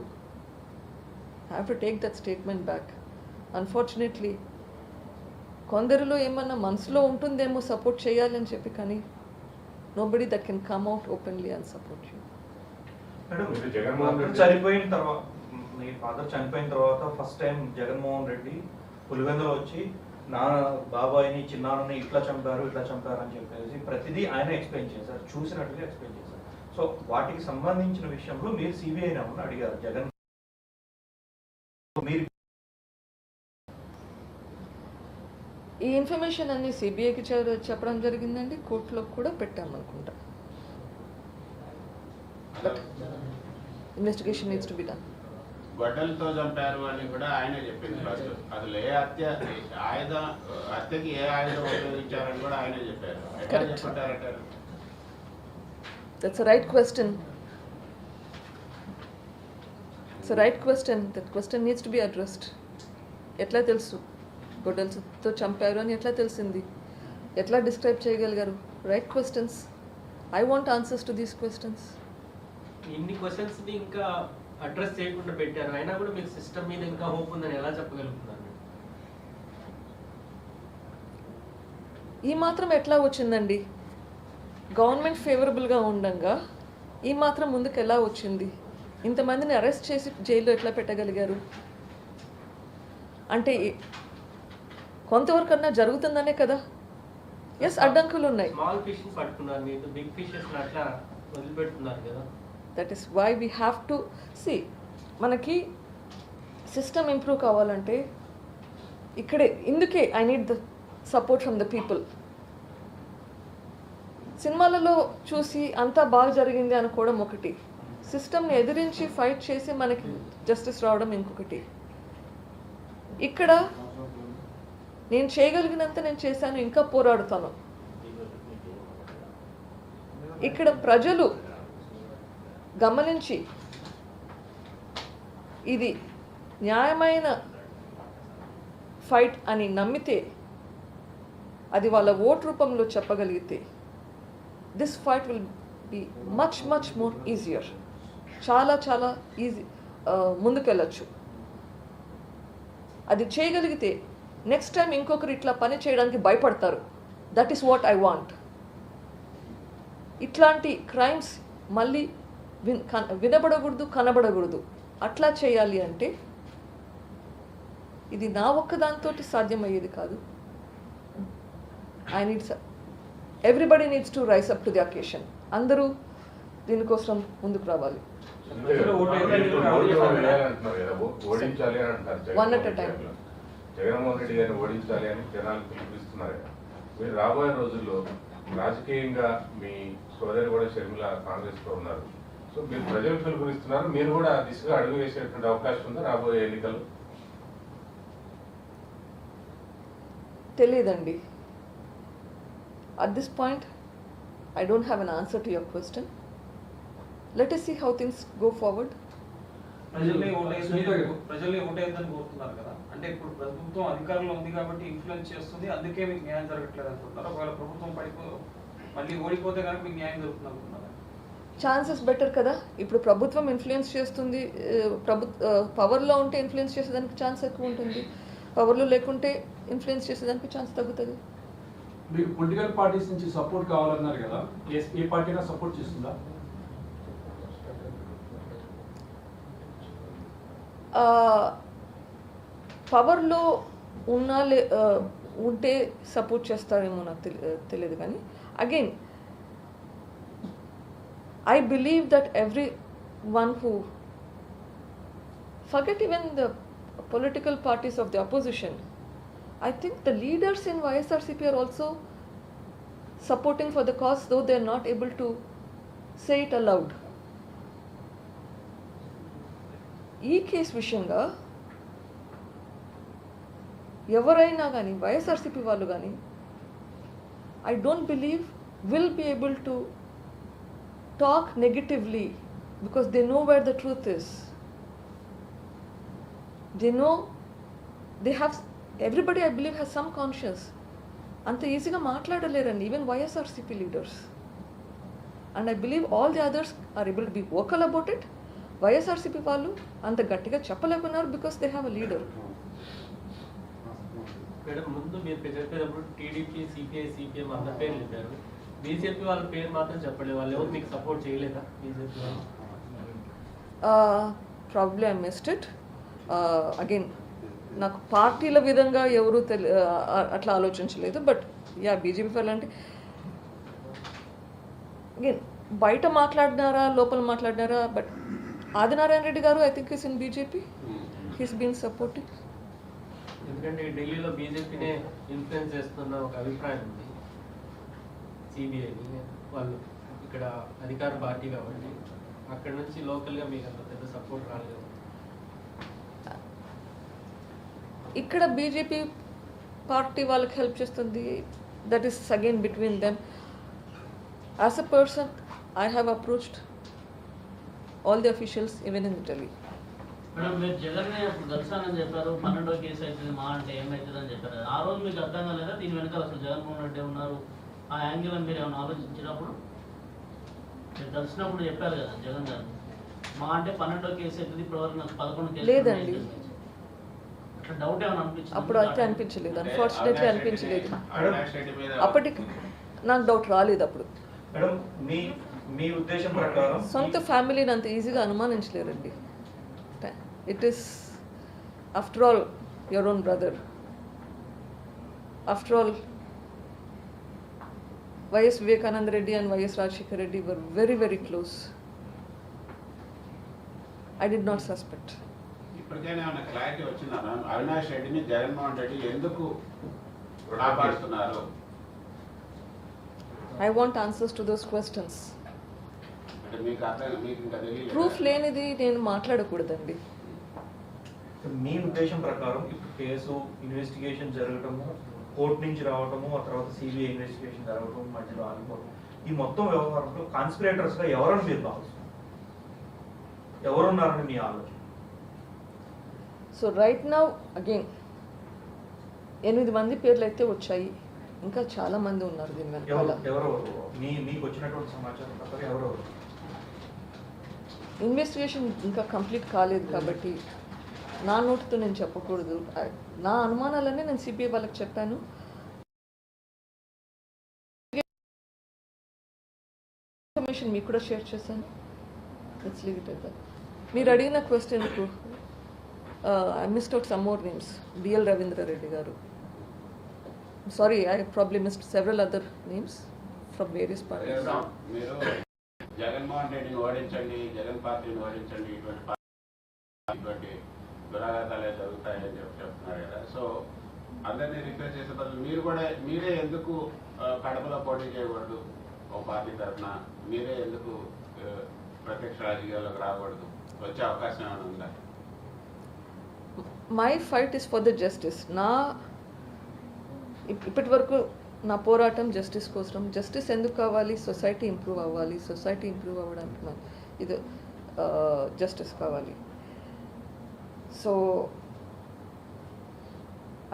Have to take that statement back. Unfortunately కొందరిలో ఏమన్నా మనసులో ఉంటుందేమో సపోర్ట్ చేయాలని చెప్పి, కానీ nobody that can come out openly and support you. చనిపోయిన తర్వాత మీ ఫాదర్ చనిపోయిన తర్వాత ఫస్ట్ టైం జగన్మోహన్ రెడ్డి పులివెందులో వచ్చి నా బాబాయిని చిన్నాన్నని ఇట్లా చంపారు అని చెప్పేసి ప్రతిదీ ఆయన ఎక్స్ప్లెయిన్ చేశారు, చూసినట్టుగా ఎక్స్ప్లెయిన్ చేశారు. సో వాటికి సంబంధించిన విషయంలో మీరు సిబిఐని ఏమన్నా అడిగారు జగన్? మీరు ఈ ఇన్ఫర్మేషన్ అన్ని సిబిఐకి చెప్పడం జరిగిందండి. కోర్టులో కూడా పెట్టామనుకుంటా. But investigation needs to be done. గొడ్డలతో చంపారు అని కూడా ఆయనే చెప్పింది ఫస్ట్. అసలు ఏ హత్యకి ఏ ఆయుధం ఉపయోగించారని కూడా ఆయనే చెప్పారు. ఎట్లా చెప్పుంటారంటారు? That's a right question. It's a right question. That question needs to be addressed. ఎట్లా తెలుసు గొడ్డలతో చంపారు అని ఎట్లా తెలిసింది? ఎట్లా డిస్క్రైబ్ చేయగలిగారు? Right questions. I want answers to these questions. ఇన్ని క్వశ్చన్స్ని ఇంకా అడ్రస్ చేయకుండా పెట్టారు. అయినా కూడా మీకు సిస్టమ్ మీద ఇంకా హోప్ ఉందని ఎలా చెప్పగలుగుతున్నారు? ఈ మాత్రం ఎట్లా వచ్చిందండి? గవర్నమెంట్ ఫేవరబుల్గా ఉండగా ఈ మాత్రం ముందుకు ఎలా వచ్చింది? ఇంతమందిని అరెస్ట్ చేసి జైల్లో ఎట్లా పెట్టగలిగారు? అంటే కొంతవరకన్నా జరుగుతుందనే కదా. ఎస్, అడ్డంకులు ఉన్నాయి. స్మాల్ ఫిష్ పట్టుకున్నారు, మీరు బిగ్ ఫిషెస్ అట్లా వదిలిపెడుతున్నారు కదా. That is why we have to see. మనకి సిస్టమ్ ఇంప్రూవ్ కావాలంటే ఇక్కడే ఇందుకే I need the support from the people. సినిమాలలో చూసి అంతా బాగా జరిగింది అనుకోవడం ఒకటి, సిస్టమ్ని ఎదిరించి ఫైట్ చేసి మనకి జస్టిస్ రావడం ఇంకొకటి. ఇక్కడ నేను చేయగలిగినంత నేను చేశాను, ఇంకా పోరాడుతాను. ఇక్కడ ప్రజలు గమనించి ఇది న్యాయమైన ఫైట్ అని నమ్మితే, అది వాళ్ళ ఓట్ రూపంలో చెప్పగలిగితే, this fight will be much much more easier. చాలా చాలా ఈజీ ముందుకెళ్ళచ్చు. అది చేయగలిగితే నెక్స్ట్ టైం ఇంకొకరు ఇట్లా పని చేయడానికి భయపడతారు. That is what I want. ఇట్లాంటి క్రైమ్స్ మళ్ళీ వినబడకూడదు, కనబడకూడదు. అట్లా చేయాలి అంటే ఇది నా ఒక్కదాంతో సాధ్యమయ్యేది కాదు. Everybody needs to rise up to the occasion. అందరూ దీనికోసం ముందుకు రావాలి. ఓడించాలి అని అంటారు. One at a time. Jaganmohan Reddy గారిని ఓడించాలి అని జనాలు పిలిపిస్తున్నారు కదా. మీరు రాబోయే రోజుల్లో రాజకీయంగా మీ సోదరి కూడా షర్మిల కాంగ్రెస్ లో ఉన్నారు. సో మీరు ప్రజలు పిలుపునిస్తున్నారు, మీరు కూడా ఆ దిశగా అడుగు వేసేటువంటి అవకాశం ఉందా రాబోయే ఎన్నికలు? తెలియదండి. At this point I don't have an answer to your question. Let us see how things go forward. ప్రజల్ని ఓటేద్దని కోరుతున్నారు కదా, అంటే ఇప్పుడు ప్రభుత్వం అధికారంలో ఉంది కాబట్టి ఇన్ఫ్లుయెన్స్ చేస్తుంది, అందుకే మీకు న్యాయం జరగట్లేదు అనుకుంటున్నారు. ఒకవేళ ప్రభుత్వం మళ్ళీ ఓడిపోతే కనుక మీకు న్యాయం జరుగుతుంది అనుకుంటున్నారు. ఛాన్సెస్ బెటర్ కదా. ఇప్పుడు ప్రభుత్వం ఇన్ఫ్లుయెన్స్ చేస్తుంది, పవర్లో ఉంటే ఇన్ఫ్లుయెన్స్ చేసేదానికి ఛాన్స్ ఎక్కువ ఉంటుంది, పవర్లో లేకుంటే ఇన్ఫ్లుయెన్స్ చేసేదానికి ఛాన్స్ తగ్గుతుంది. మీకు పొలిటికల్ పార్టీస్ నుంచి సపోర్ట్ కావాలన్నారు కదా, ఏ పార్టీ సపోర్ట్ చేస్తుందా? పవర్లో ఉంటే సపోర్ట్ చేస్తారేమో నాకు తెలియదు. కానీ again I believe that everyone who, forget even the political parties of the opposition, I think the leaders in YSRCP are also supporting for the cause, though they are not able to say it aloud. ఈ కేసు విషయంగా ఎవరైనా కానీ వైఎస్ఆర్సీపీ వాళ్ళు కానీ I don't believe will be able to talk negatively because they know where the truth is. They know, they have, everybody I believe has some conscience. Anta easy ga maatladaleranడి, even YSRCP leaders. And I believe all the others are able to be vocal about it. YSRCP వాళ్ళు అంత గట్టిగా చెప్పలేకున్నారు because they have a leader. Madam, ముందు మీరు చెప్పేటప్పుడు TDP, CPI, CPM అందరి పేర్లు చెప్పారు, BJP వాళ్ళ పేరు మాత్రం చెప్పలేదు. వాళ్ళు ఎవరు మీకు సపోర్ట్ చేయలేదా బీజేపీ వాళ్ళు? Probably I missed it. Again నాకు పార్టీల విధంగా ఎవరు అట్లా ఆలోచించలేదు. బట్ యా, బీజేపీ వాళ్ళు అంటే అగైన్ బయట మాట్లాడినారా లోపల మాట్లాడినారా, బట్ ఆదినారాయణ రెడ్డి గారు I think is in BJP, he's been supporting. ఎందుకంటే ఢిల్లీలో బీజేపీనే ఇన్ఫ్లుయెన్స్ చేస్తున్న ఒక అభిప్రాయం ఉంది. సిబిఐని వాళ్ళు ఇక్కడ అధికార పార్టీ కాబట్టి అక్కడ నుంచి లోకల్గా మీకు అంత పెద్ద సపోర్ట్ రాలేదు. ఇక్కడ బీజేపీ పార్టీ వాళ్ళకి హెల్ప్ చేస్తుంది, that is again between them. As a person I have approached all the officials even in Delhi. Madam, మీరు జగన్ అప్పుడు కలిసానని చెప్పారు, 12వ కేసు అవుతుంది మా అంటే ఏమవుతుంది అని చెప్పారు. ఆ రోజు మీకు అర్థం కాలేదా దీని వెనకాల అసలు జగన్మోహన్ రెడ్డి ఉన్నారు, ఆ యాంగిల్ అని మీరు ఏమైనా ఆలోచించినప్పుడు? మీరు కలిసినప్పుడు చెప్పారు కదా జగన్ గారు, మా అంటే 12వ కేసు అవుతుంది, ఇప్పటివరకు నాకు 11 కేసు లేదండి, అట్లా డౌట్ ఏమైనా అనిపించింది? అప్పుడు అయితే అనిపించలేదు, అన్ఫార్చునేట్లీ అనిపించలేదు. అప్పటికి నాకు డౌట్ రాలేదు అప్పుడు. మేడం, మీ ఉద్దేశం ప్రకారం సొంత ఫ్యామిలీని అంత ఈజీగా అనుమానించలేరండి. It is after all your own brother. After all YS Vivekananda Reddy and YS Rajasekhar Reddy were very very close. I did not suspect. ఇప్పటికైనా ఏమైనా క్లారిటీ వచ్చిందా అవినాష్ రెడ్డిని జగన్మోహన్ రెడ్డి ఎందుకు కాపాడుతున్నారు? I want answers to those questions. Proof లేనిది నేను మాట్లాడకూడదండి. మీ ఉద్దేశం ప్రకారం ఇప్పుడు కేసు ఇన్వెస్టిగేషన్ జరగటము, కోర్టు నుంచి రావటము, ఆ తర్వాత సిబిఐ ఇన్వెస్టిగేషన్ జరగటం, మధ్యలో ఆగిపోవడం, ఈ మొత్తం వ్యవహారంలో కాన్స్పిరేటర్స్గా ఎవరని మీరు భావిస్తారు? ఎవరున్నారని మీ ఆలోచన? సో రైట్ నౌ అగైన్ 8 మంది పేర్లు అయితే వచ్చాయి, ఇంకా చాలా మంది ఉన్నారు దీని వెనకాల. ఎవరెవరు మీకు వచ్చినటువంటి సమాచారం ప్రకారం ఎవరెవరు? ఇన్వెస్టిగేషన్ ఇంకా కంప్లీట్ కాలేదు కాబట్టి నా నోటితో నేను చెప్పకూడదు. నా అనుమానాలన్నీ నేను సిబిఐ వాళ్ళకి చెప్పాను. ఇన్ఫర్మేషన్ మీకు కూడా షేర్ చేశాను. Let's leave it at that. మీరు అడిగిన క్వశ్చన్కు I missed out some more names. BL Ravindra Reddy garu, Sorry, I probably missed several other names from various parties. మీరు జగన్మోహన్ రెడ్డిని ఓడించండి, జగన్ పార్టీని ఓడించండి, ఇటువంటి దురాఘాతాలే జరుగుతాయని చెప్తున్నారు కదా. సో అందరినీ రిక్వెస్ట్ చేసే బదులు మీరే ఎందుకు కడపలో పోటీ చేయకూడదు? ఓ పార్టీ తరఫున మీరే ఎందుకు ప్రత్యక్ష రాజకీయాల్లోకి రాకూడదు? వచ్చే అవకాశం ఏమైనా ఉందా? My fight is for the justice. ఇప్పటి వరకు నా పోరాటం జస్టిస్ కోసం. జస్టిస్ ఎందుకు కావాలి? సొసైటీ ఇంప్రూవ్ అవ్వాలి. సొసైటీ ఇంప్రూవ్ అవ్వడానికి ఇది జస్టిస్ కావాలి. సో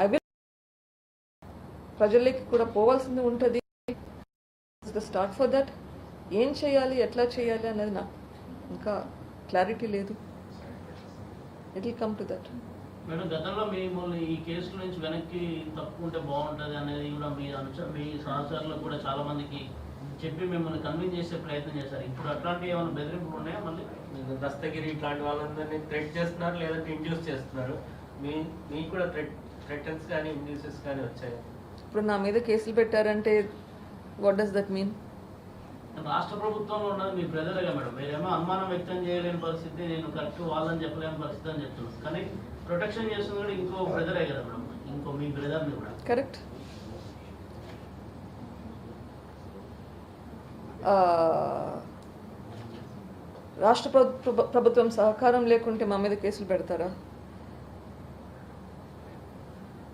ఐ విల్ ప్రజలకి కూడా పోవాల్సింది ఉంటుంది. The start for that. ఏం చేయాలి, ఎట్లా చేయాలి అనేది నాకు ఇంకా క్లారిటీ లేదు. It will come to that. Madam, గతంలో మిమ్మల్ని ఈ కేసుల నుంచి వెనక్కి తప్పుకుంటే బాగుంటుంది అనేది కూడా మీ సహచరులకు కూడా చాలా మందికి చెప్పి మిమ్మల్ని కన్విన్స్ చేసే ప్రయత్నం చేశారు. ఇప్పుడు అట్లాంటివి ఏమైనా బెదిరింపులు ఉన్నాయా? మళ్ళీ దస్తగిరి ఇట్లాంటి వాళ్ళందరినీ థ్రెట్ చేస్తున్నారు, లేదంటే ఇండ్యూస్ చేస్తున్నారు. మీకు కూడా థ్రెటన్స్ కానీ ఇండ్యూసెస్ కానీ వచ్చాయి. ఇప్పుడు నా మీద కేసులు పెట్టారంటే వాట్ డస్ దట్ మీన్? రాష్ట్ర ప్రభుత్వంలో ఉన్నది మీ బ్రదర్గా మేడం. మీరేమో అనుమానం వ్యక్తం చేయలేని పరిస్థితి, నేను కరెక్ట్ వాళ్ళని చెప్పలేని పరిస్థితి అని చెప్తున్నాను. కానీ ప్రొటెక్షన్ చేస్తుంది కూడా ఇంకో బ్రదరే కదా మేడం, ఇంకో మీ బ్రదర్ని కూడా. కరెక్ట్. రాష్ట్ర ప్రభుత్వం సహకారం లేకుంటే మా మీద కేసులు పెడతారా?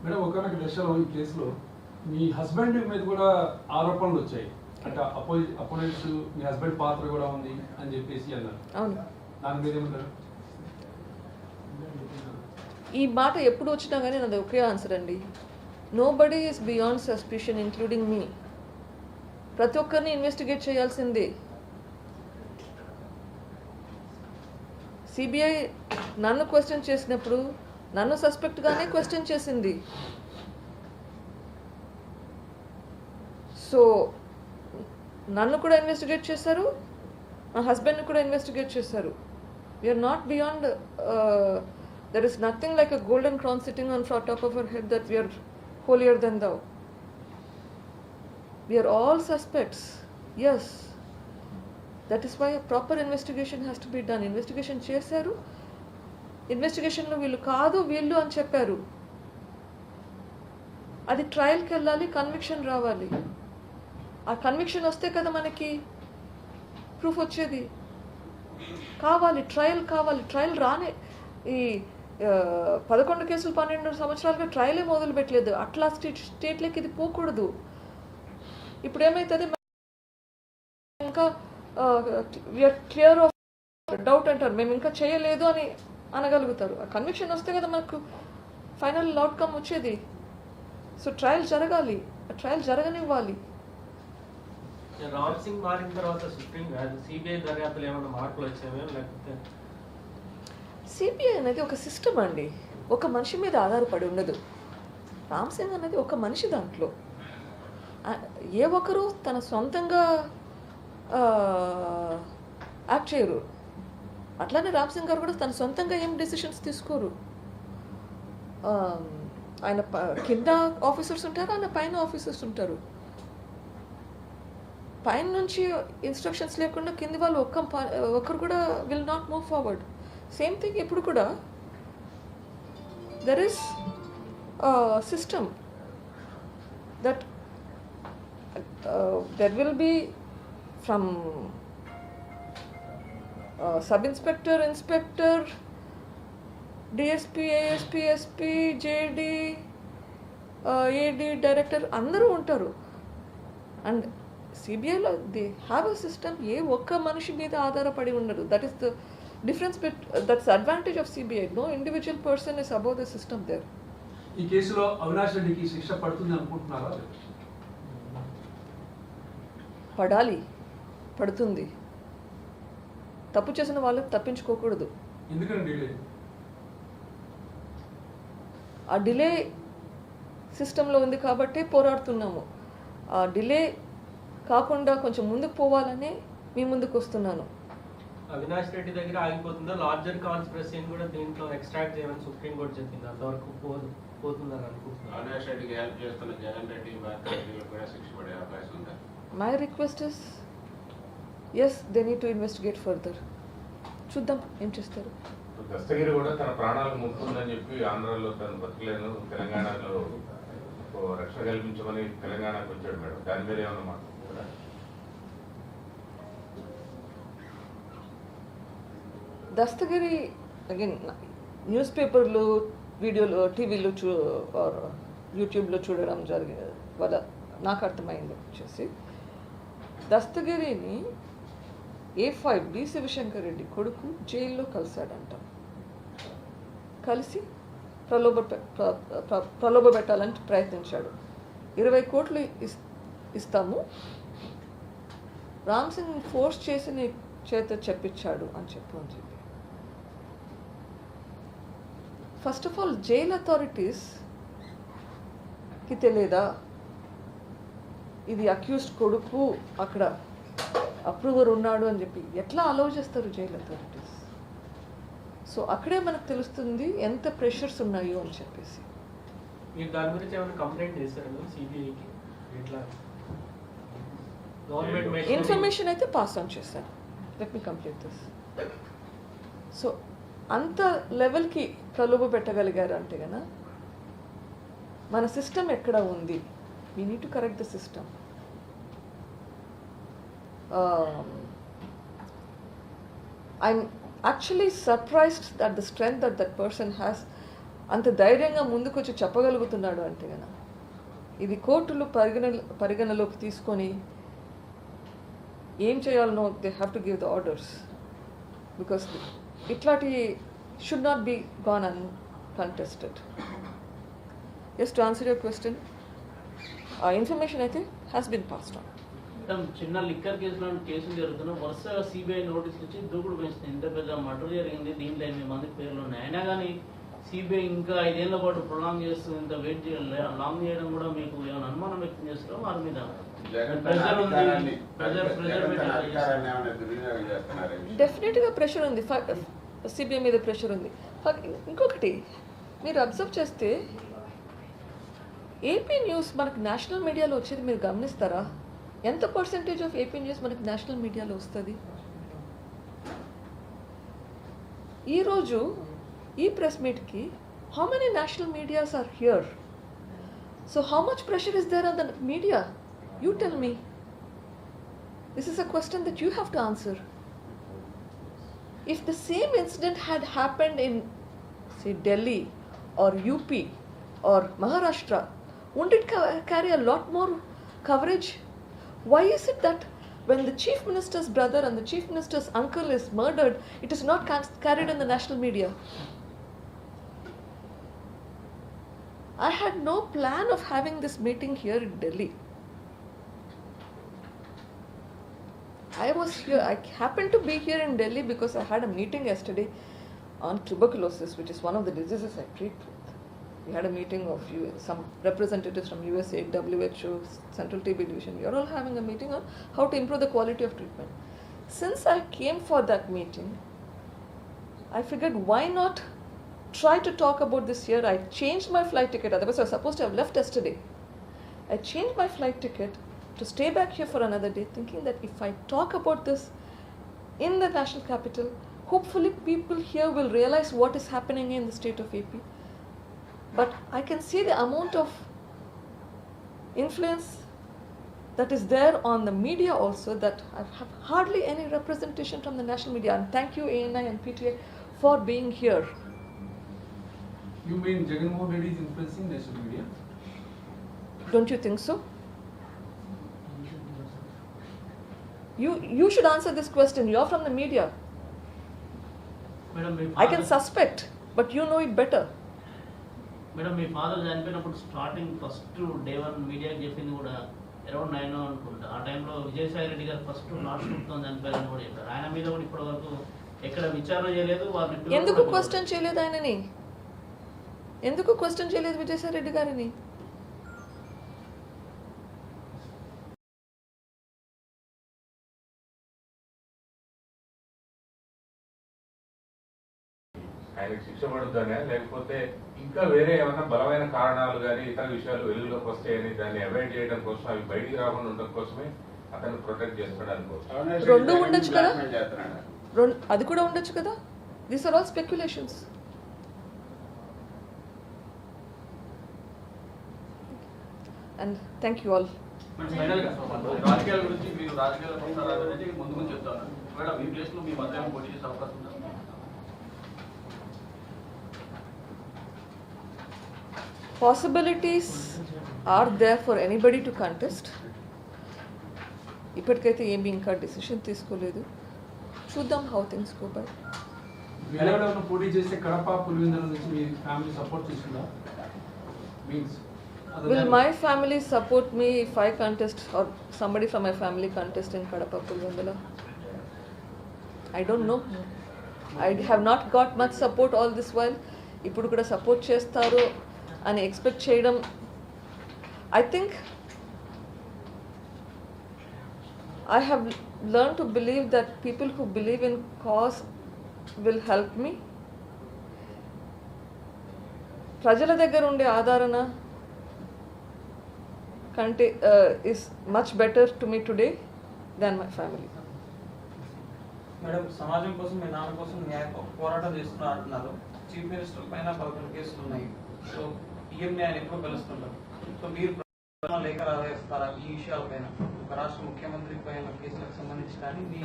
మేడం, ఒకనొక దశలో ఈ కేసులో మీ హస్బెండ్ మీద కూడా ఆరోపణలు వచ్చాయి. అంటే అపోనెంట్స్ మీ హస్బెండ్ పాత్ర కూడా ఉంది అని చెప్పేసి అన్నారు. అవును. దాని మీద ఏమంటారు? ఈ మాట ఎప్పుడు వచ్చినా కానీ నాది ఒకే ఆన్సర్ అండి. Nobody is beyond suspicion including me. ప్రతి ఒక్కరిని ఇన్వెస్టిగేట్ చేయాల్సిందే. సిబిఐ నన్ను క్వశ్చన్ చేసినప్పుడు నన్ను సస్పెక్ట్గానే క్వశ్చన్ చేసింది. సో నన్ను కూడా ఇన్వెస్టిగేట్ చేశారు, మా హస్బెండ్ని కూడా ఇన్వెస్టిగేట్ చేశారు. We are not beyond. There is nothing like a golden crown sitting on top of our head that we are holier than thou. We are all suspects. Yes, that is why a proper investigation has to be done. Investigation చేశారు. ఇన్వెస్టిగేషన్లో వీళ్ళు కాదు వీళ్ళు అని చెప్పారు. అది ట్రయల్కి వెళ్ళాలి, conviction రావాలి. ఆ కన్విక్షన్ వస్తే కదా మనకి ప్రూఫ్ వచ్చేది. కావాలి, ట్రయల్ కావాలి. ట్రయల్ రానే ఈ 11 కేసులు 12 సంవత్సరాలుగా ట్రయలే మొదలు పెట్టలేదు. అట్లా స్టేట్లకి ఇది పోకూడదు. ఇప్పుడు ఏమవుతుంది, ఇంకా వీఆర్ క్లియర్ ఆఫ్ డౌట్ అంటారు, మేము ఇంకా చేయలేదు అని అనగలుగుతారు. ఆ కన్విక్షన్ వస్తే కదా మనకు ఫైనల్ అవుట్కమ్ వచ్చేది. సో ట్రయల్ జరగాలి, ఆ ట్రయల్ జరగనివ్వాలి. రామ్ సింగ్ మారిన తర్వాత సిబిఐ దర్యాప్తులు ఏమైనా మార్పులు వచ్చాయో లేకపోతే? సిబిఐ అనేది ఒక సిస్టమ్ అండి, ఒక మనిషి మీద ఆధారపడి ఉండదు. రామ్ సింగ్ అనేది ఒక మనిషి. దాంట్లో ఏ ఒక్కరు తన సొంతంగా యాక్ట్ చేయరు. అట్లానే రామ్ సింగ్ గారు కూడా తన సొంతంగా ఏం డెసిషన్స్ తీసుకోరు. ఆయన కింద ఆఫీసర్స్ ఉంటారు, ఆయన పైన ఆఫీసర్స్ ఉంటారు. పైన నుంచి ఇన్స్ట్రక్షన్స్ లేకుండా కింది వాళ్ళు ఒక్కరు కూడా will not move forward. Same thing ఇప్పుడు కూడా there is system that there will be from sub inspector, inspector, DSP, ASP, SP, JD, AD, director అందరూ ఉంటారు. అండ్ సిబిఐలో దే హ్యావ్ అ సిస్టమ్. ఏ ఒక్క మనిషి మీద ఆధారపడి ఉండదు. That is the difference that's advantage of CBI. No individual person is above the system there. ఈ కేసులో అవినాష్ రెడ్డికి శిక్ష పడుతుంది అనుకుంటున్నారా? పడాలి, పడుతుంది. తప్పు చేసిన వాళ్ళు తప్పించుకోకూడదు. ఎందుకంటే ఆ డిలే సిస్టంలో ఉంది కాబట్టి పోరాడుతున్నాము. ఆ డిలే కాకుండా కొంచెం ముందుకు పోవాలని మీ ముందుకు వస్తున్నాను. అవినాష్ రెడ్డి దగ్గర ఆగిపోతుందా? లార్జర్ కాన్స్పిరసీ కూడా దీంట్లో ఎక్స్ట్రాక్ట్ చేయమని సుప్రీంకోర్టు చెప్పింది, అంతవరకు పోతుందని అనుకుంటున్నాను. అవినాష్ రెడ్డికి హెల్ప్ చేస్తున్న జగన్ రెడ్డి భారత రెడ్డిలకు కూడా శిక్ష పడే అవకాశం ఉందా? My request is, yes, they need to investigate further. చూద్దాం ఏం చేస్తారు. దస్తగిరి కూడా తన ప్రాణాలకు ముప్పుందని చెప్పి ఆంధ్రాలో తను బతకలేను, తెలంగాణలో రక్షణ కల్పించమని తెలంగాణకు వచ్చాడు మేడం. దాని మీద ఏమన్నా మాట్లాడుతుందా? దస్తగిరి అగైన్ న్యూస్ పేపర్లు, వీడియోలు, టీవీలో యూట్యూబ్లో చూడడం జరిగింది వల్ల నాకు అర్థమైంది వచ్చేసి దస్తగిరిని A5 బి శివశంకర్ రెడ్డి కొడుకు జైల్లో కలిశాడంట. కలిసి ప్రలోభ పెట్టాలని ప్రయత్నించాడు. 20 కోట్లు ఇస్తాము, రామ్ సింగ్ ఫోర్స్ చేసి నీ చేత చెప్పించాడు అని చెప్పి ఫస్ట్ ఆఫ్ ఆల్ జైల్ అథారిటీస్కి తెలియదా ఇది అక్యూజ్డ్ కొడుకు, అక్కడ అప్రూవర్ ఉన్నాడు అని చెప్పి ఎట్లా అలౌ చేస్తారు జైల్ అథారిటీస్? సో అక్కడే మనకు తెలుస్తుంది ఎంత ప్రెషర్స్ ఉన్నాయో అని చెప్పేసి. మీరు దాని గురించి ఏమైనా కంప్లైంట్ చేశారు సిబిఐకి? ఇట్లా గవర్నమెంట్ ఇన్ఫర్మేషన్ అయితే పాస్ ఆన్ చేశాను. Let me complete this. So అంత లెవెల్కి ప్రలోభ పెట్టగలిగారు అంటే కదా మన సిస్టమ్ ఎక్కడ ఉంది? We need to correct the system. I'm actually surprised that the strength that that person has. అంత ధైర్యంగా ముందుకు వచ్చి చెప్పగలుగుతున్నాడు అంటే కదా ఇది కోర్టులు పరిగణలోకి తీసుకొని ఏం చేయాలనో they have to give the orders because ఇట్లాంటి should not be gone uncontested. Yes, to answer your question, information అయితే has been passed on. చిన్న లిక్కర్ కేసులో కేసులు జరుగుతున్నా వరుసగా సిబిఐ నోటీసులు ఇచ్చి దూకుడు పెంచుతుంది. ఇంత పెద్ద మర్డర్ జరిగింది, దీంట్లో 8 మంది పేర్లు ఉన్నాయి. అయినా కానీ సిబిఐ ఇంకా 5 ఏళ్ల పాటు ప్రొలాంగ్ చేస్తుంది. ఇంత వెయిట్ చేయాలి, లాంగ్ చేయడం కూడా మీకు ఏమైనా అనుమానం వ్యక్తం చేస్తారో వారి మీద? డెఫినెట్గా ప్రెషర్ ఉంది, సిబిఐ మీద ప్రెషర్ ఉంది. ఇంకొకటి మీరు అబ్జర్వ్ చేస్తే ఏపీ న్యూస్ మనకు నేషనల్ మీడియాలో వచ్చేది మీరు గమనిస్తారా? ఎంత పర్సెంటేజ్ ఆఫ్ ఏపీ న్యూస్ మనకు నేషనల్ మీడియాలో వస్తుంది? ఈరోజు ఈ ప్రెస్ మీట్కి how many national medias are here? So how much pressure is there on the media? You tell me. This is a question that you have to answer. If the same incident had happened in, say, Delhi or UP or Maharashtra, wouldn't it carry a lot more coverage? Why is it that when the chief minister's brother and the chief minister's uncle is murdered, it is not carried in the national media? I had no plan of having this meeting here in Delhi. I was here, I happened to be here in Delhi because I had a meeting yesterday on tuberculosis, which is one of the diseases I treat with. We had a meeting of some representatives from USAID, WHO, Central TB Division. We are all having a meeting on how to improve the quality of treatment. Since I came for that meeting, I figured why not try to talk about this here. I changed my flight ticket, otherwise I was supposed to have left yesterday. I changed my flight ticket to stay back here for another day, thinking that if I talk about this in the national capital, hopefully people here will realize what is happening in the state of AP. But I can see the amount of influence that is there on the media also, that I have hardly any representation from the national media. And thank you ANI and PTA for being here. You mean Jagan Mohan Reddy is influencing national media? Don't you think so? You should answer this question. You're from the media. Madam me I can suspect, but you know it better. Madam me father చనిపోయినప్పుడు starting first day 1 మీడియాకి చెప్పింది కూడా around 9 అనుకుంటా. ఆ టైంలో విజయసాయి రెడ్డి గారు first last చూపుతో చనిపోయారని కూడా చెప్పారు. ఆయన మీద కూడా ఇప్పటి వరకు ఎక్కడ విచారణ చేయలేదు. వారిని ఎందుకు క్వశ్చన్ చేయలేదు ఆయనని? ఎందుకు క్వశ్చన్ చేయలేదు విజయసాయి రెడ్డి గారిని? ఆయనకు శిక్ష పడుతుందనే, లేకపోతే ఇంకా వేరే ఏమైనా బలమైన కారణాలు కానీ ఇతర విషయాలు వెలుగులోకి వస్తాయని దాన్ని అవాయిడ్ చేయడం కోసం, అవి బయటికి రాకుండా ఉండడం కోసమే అతను ప్రొటెక్ట్ చేస్తాడు కోసం? రెండు ఉండొచ్చు కదా, అది కూడా ఉండొచ్చు కదా. These are all speculations. And thank you all. Final గా రాజకీయాల గురించి, మీరు రాజకీయాల అనేది ముందు గురించి చెప్తాను. ఒకవేళ మీ ప్లేస్ లో మీ మధ్య పోటీ చేసే అవకాశం ఉందా? Possibilities are there for anybody to contest. ఇప్పటికైతే ఏమి ఇంకా డిసిషన్ తీసుకోలేదు. చూద్దాం how things go by. వీళ్ళలో పోటీ చేస్తే కడప పులివెందుల నుంచి మీ ఫ్యామిలీ సపోర్ట్ చేస్తుందా? Means Will my family support me if I contest or somebody from my family contest in Kadapa Pulvendula? I don't know. I have not got much support all this while. ఇప్పుడు కూడా support చేస్తారు అని expect చేయడం, I think I have learned to believe that people who believe in cause will help me. ప్రజల దగ్గర ఉండే ఆదరణ కంటే is much better to me today than my family. Madam, సమాజం కోసం మీ నాన్న కోసం న్యాయ పోరాటం చేస్తున్నారు అంటున్నారు. చీఫ్ మినిస్టర్ పైన 11 కేసులు ఉన్నాయి. సో ఈఎంని ఆయన ఎప్పుడు కలుస్తుంటారు. సో మీరు లేఖ రావేస్తారా ఈ విషయాలపైన? ఒక రాష్ట్ర ముఖ్యమంత్రి పైన కేసులకు సంబంధించి కానీ, మీ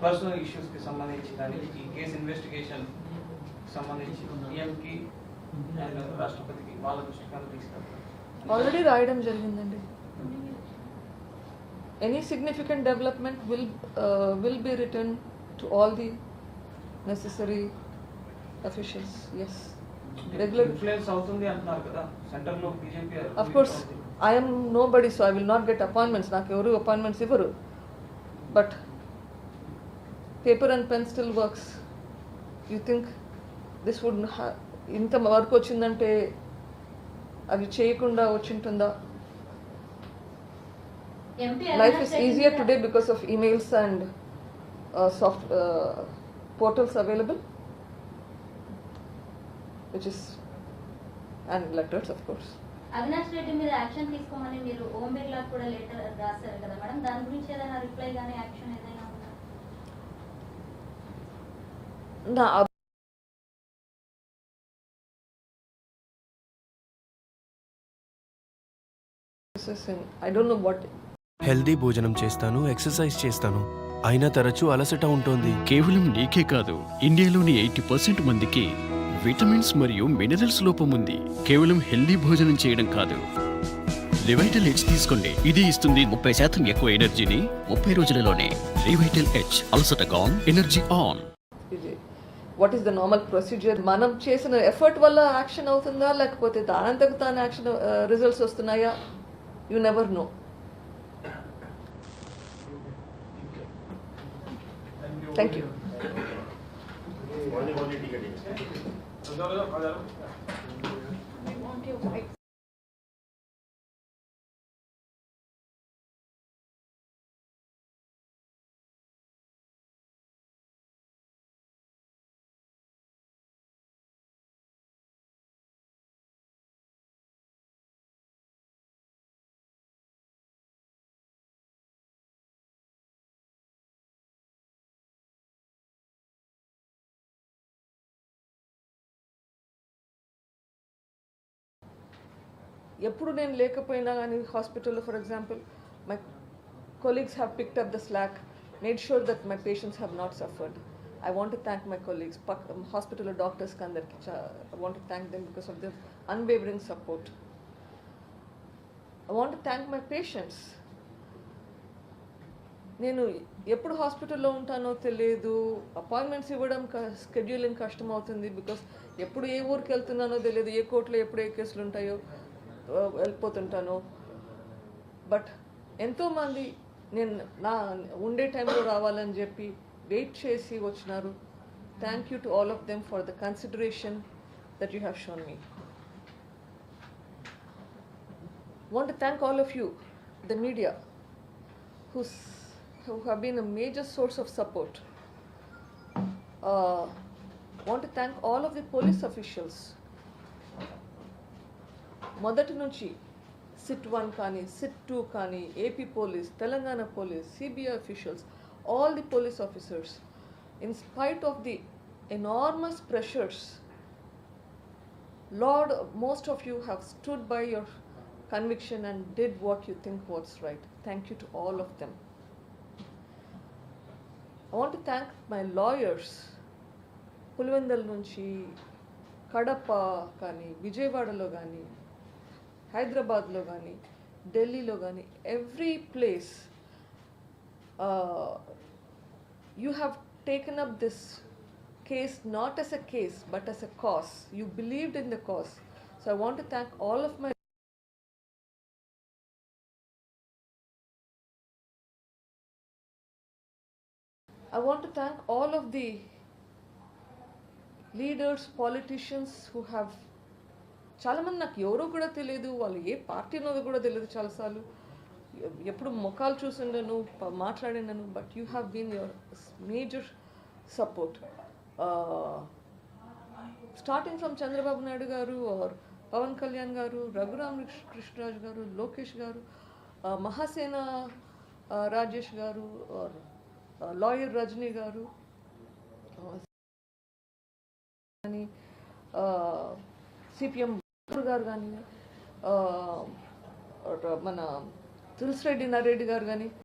పర్సనల్ ఇష్యూస్కి సంబంధించి కానీ, ఈ కేసు ఇన్వెస్టిగేషన్ సంబంధించి ఈఎంకి అండ్ రాష్ట్రపతికి వాళ్ళ దృష్టికి తీసుకెళ్తారు? ఆల్రెడీ రాయడం జరిగిందండి. Any significant development will be written to all the necessary officials. Yes. Regular influence అవుతుంది అంటున్నారు కదా సెంటర్ లో BJP. Of course, I am nobody, so I will not get appointments. నాకు ఎవరు appointments ఇవ్వరు. But paper and pen still works. You think this would ఇంత work వచ్చిందంటే అవి చేయకుండా వచ్చింటుందా? Life is easier today because of emails and soft portals available, which is, and letters of course. Avinash Reddy మీద action తీసుకోమని మీరు ఓం బిర్లా కూడా లెటర్ రాశారు కదా మేడం, దాని గురించి ఏదైనా రిప్లై గానీ యాక్షన్ ఏదైనా ఉందా? నా I don't know what. Healthy భోజనం చేస్తాను, ఎక్సర్సైజ్ చేస్తాను, అయినా తరచూ అలసట ఉంటుంది. కేవలం నీకే కాదు, ఇండియాలోని 80% మందికి విటమిన్స్ మరియు మినరల్స్ లోపం ఉంది. కేవలం హెల్దీ భోజనం చేయడం కాదు. రివైటల్ హెచ్ తీసుకోండి. ఇది ఇస్తుంది 30% ఎక్కువ ఎనర్జీని 30 రోజులలోనే. రివైటల్ హెచ్, అలసట gone, energy on. What is the normal procedure? మనం చేసిన ఎఫర్ట్ వల్ల యాక్షన్ అవుతుందా, లేకపోతే దానంతకు తాను యాక్షన్ రిజల్ట్స్ వస్తున్నాయా? You never know. Thank you. ఎప్పుడు నేను లేకపోయినా కానీ హాస్పిటల్లో, for example, my colleagues have picked up the slack, made sure that my patients have not suffered. I want to thank my colleagues, hospital doctors kandarki. I want to thank them because of their unwavering support. I want to thank my patients. నేను ఎప్పుడు హాస్పిటల్లో ఉంటానో తెలియదు, appointments ఇవ్వడం scheduling కష్టం అవుతుంది. Because ఎప్పుడు ఏ ఊరికి వెళ్తున్నానో తెలియదు, ఏ కోర్టులో ఎప్పుడు ఏ కేసులు ఉంటాయో వెళ్ళిపోతుంటాను. బట్ ఎంతోమంది నేను నా ఉండే టైంలో రావాలని చెప్పి వెయిట్ చేసి వచ్చినారు. Thank you to all of them for the consideration that you have shown me. Want to thank all of you, the media, who have been a major source of support. want to thank all of the police officials. మొదటి నుంచి SIT 1 కానీ SIT 2 కానీ AP police, Telangana police, CBI officials, all the police officers, in spite of the enormous pressures, Lord, most of you have stood by your conviction and did what you think was right. Thank you to all of them. I want to thank my lawyers. Pulivendula నుంచి కడప కానీ, విజయవాడలో కానీ, హైదరాబాద్లో కానీ, ఢిల్లీలో కానీ, every place you have taken up this case not as a case but as a cause. You believed in the cause. So I want to thank all of my leaders, politicians who have చాలామంది నాకు ఎవరో కూడా తెలియదు, వాళ్ళు ఏ party ఉన్నదో కూడా తెలియదు, చాలాసార్లు ఎప్పుడు ముఖాలు చూసిండను, మాట్లాడినాను, but you have been your major support, starting from Chandrababu Naidu garu, or Pawan Kalyan గారు, రఘురామ్ కృష్ణరాజు గారు, లోకేష్ గారు, మహాసేన రాజేష్ గారు, ఆర్ లాయర్ రజనీ గారు, కానీ సిపిఎం గారు కానీ, మన తులసిరెడ్డి నరెడ్డి గారు కానీ,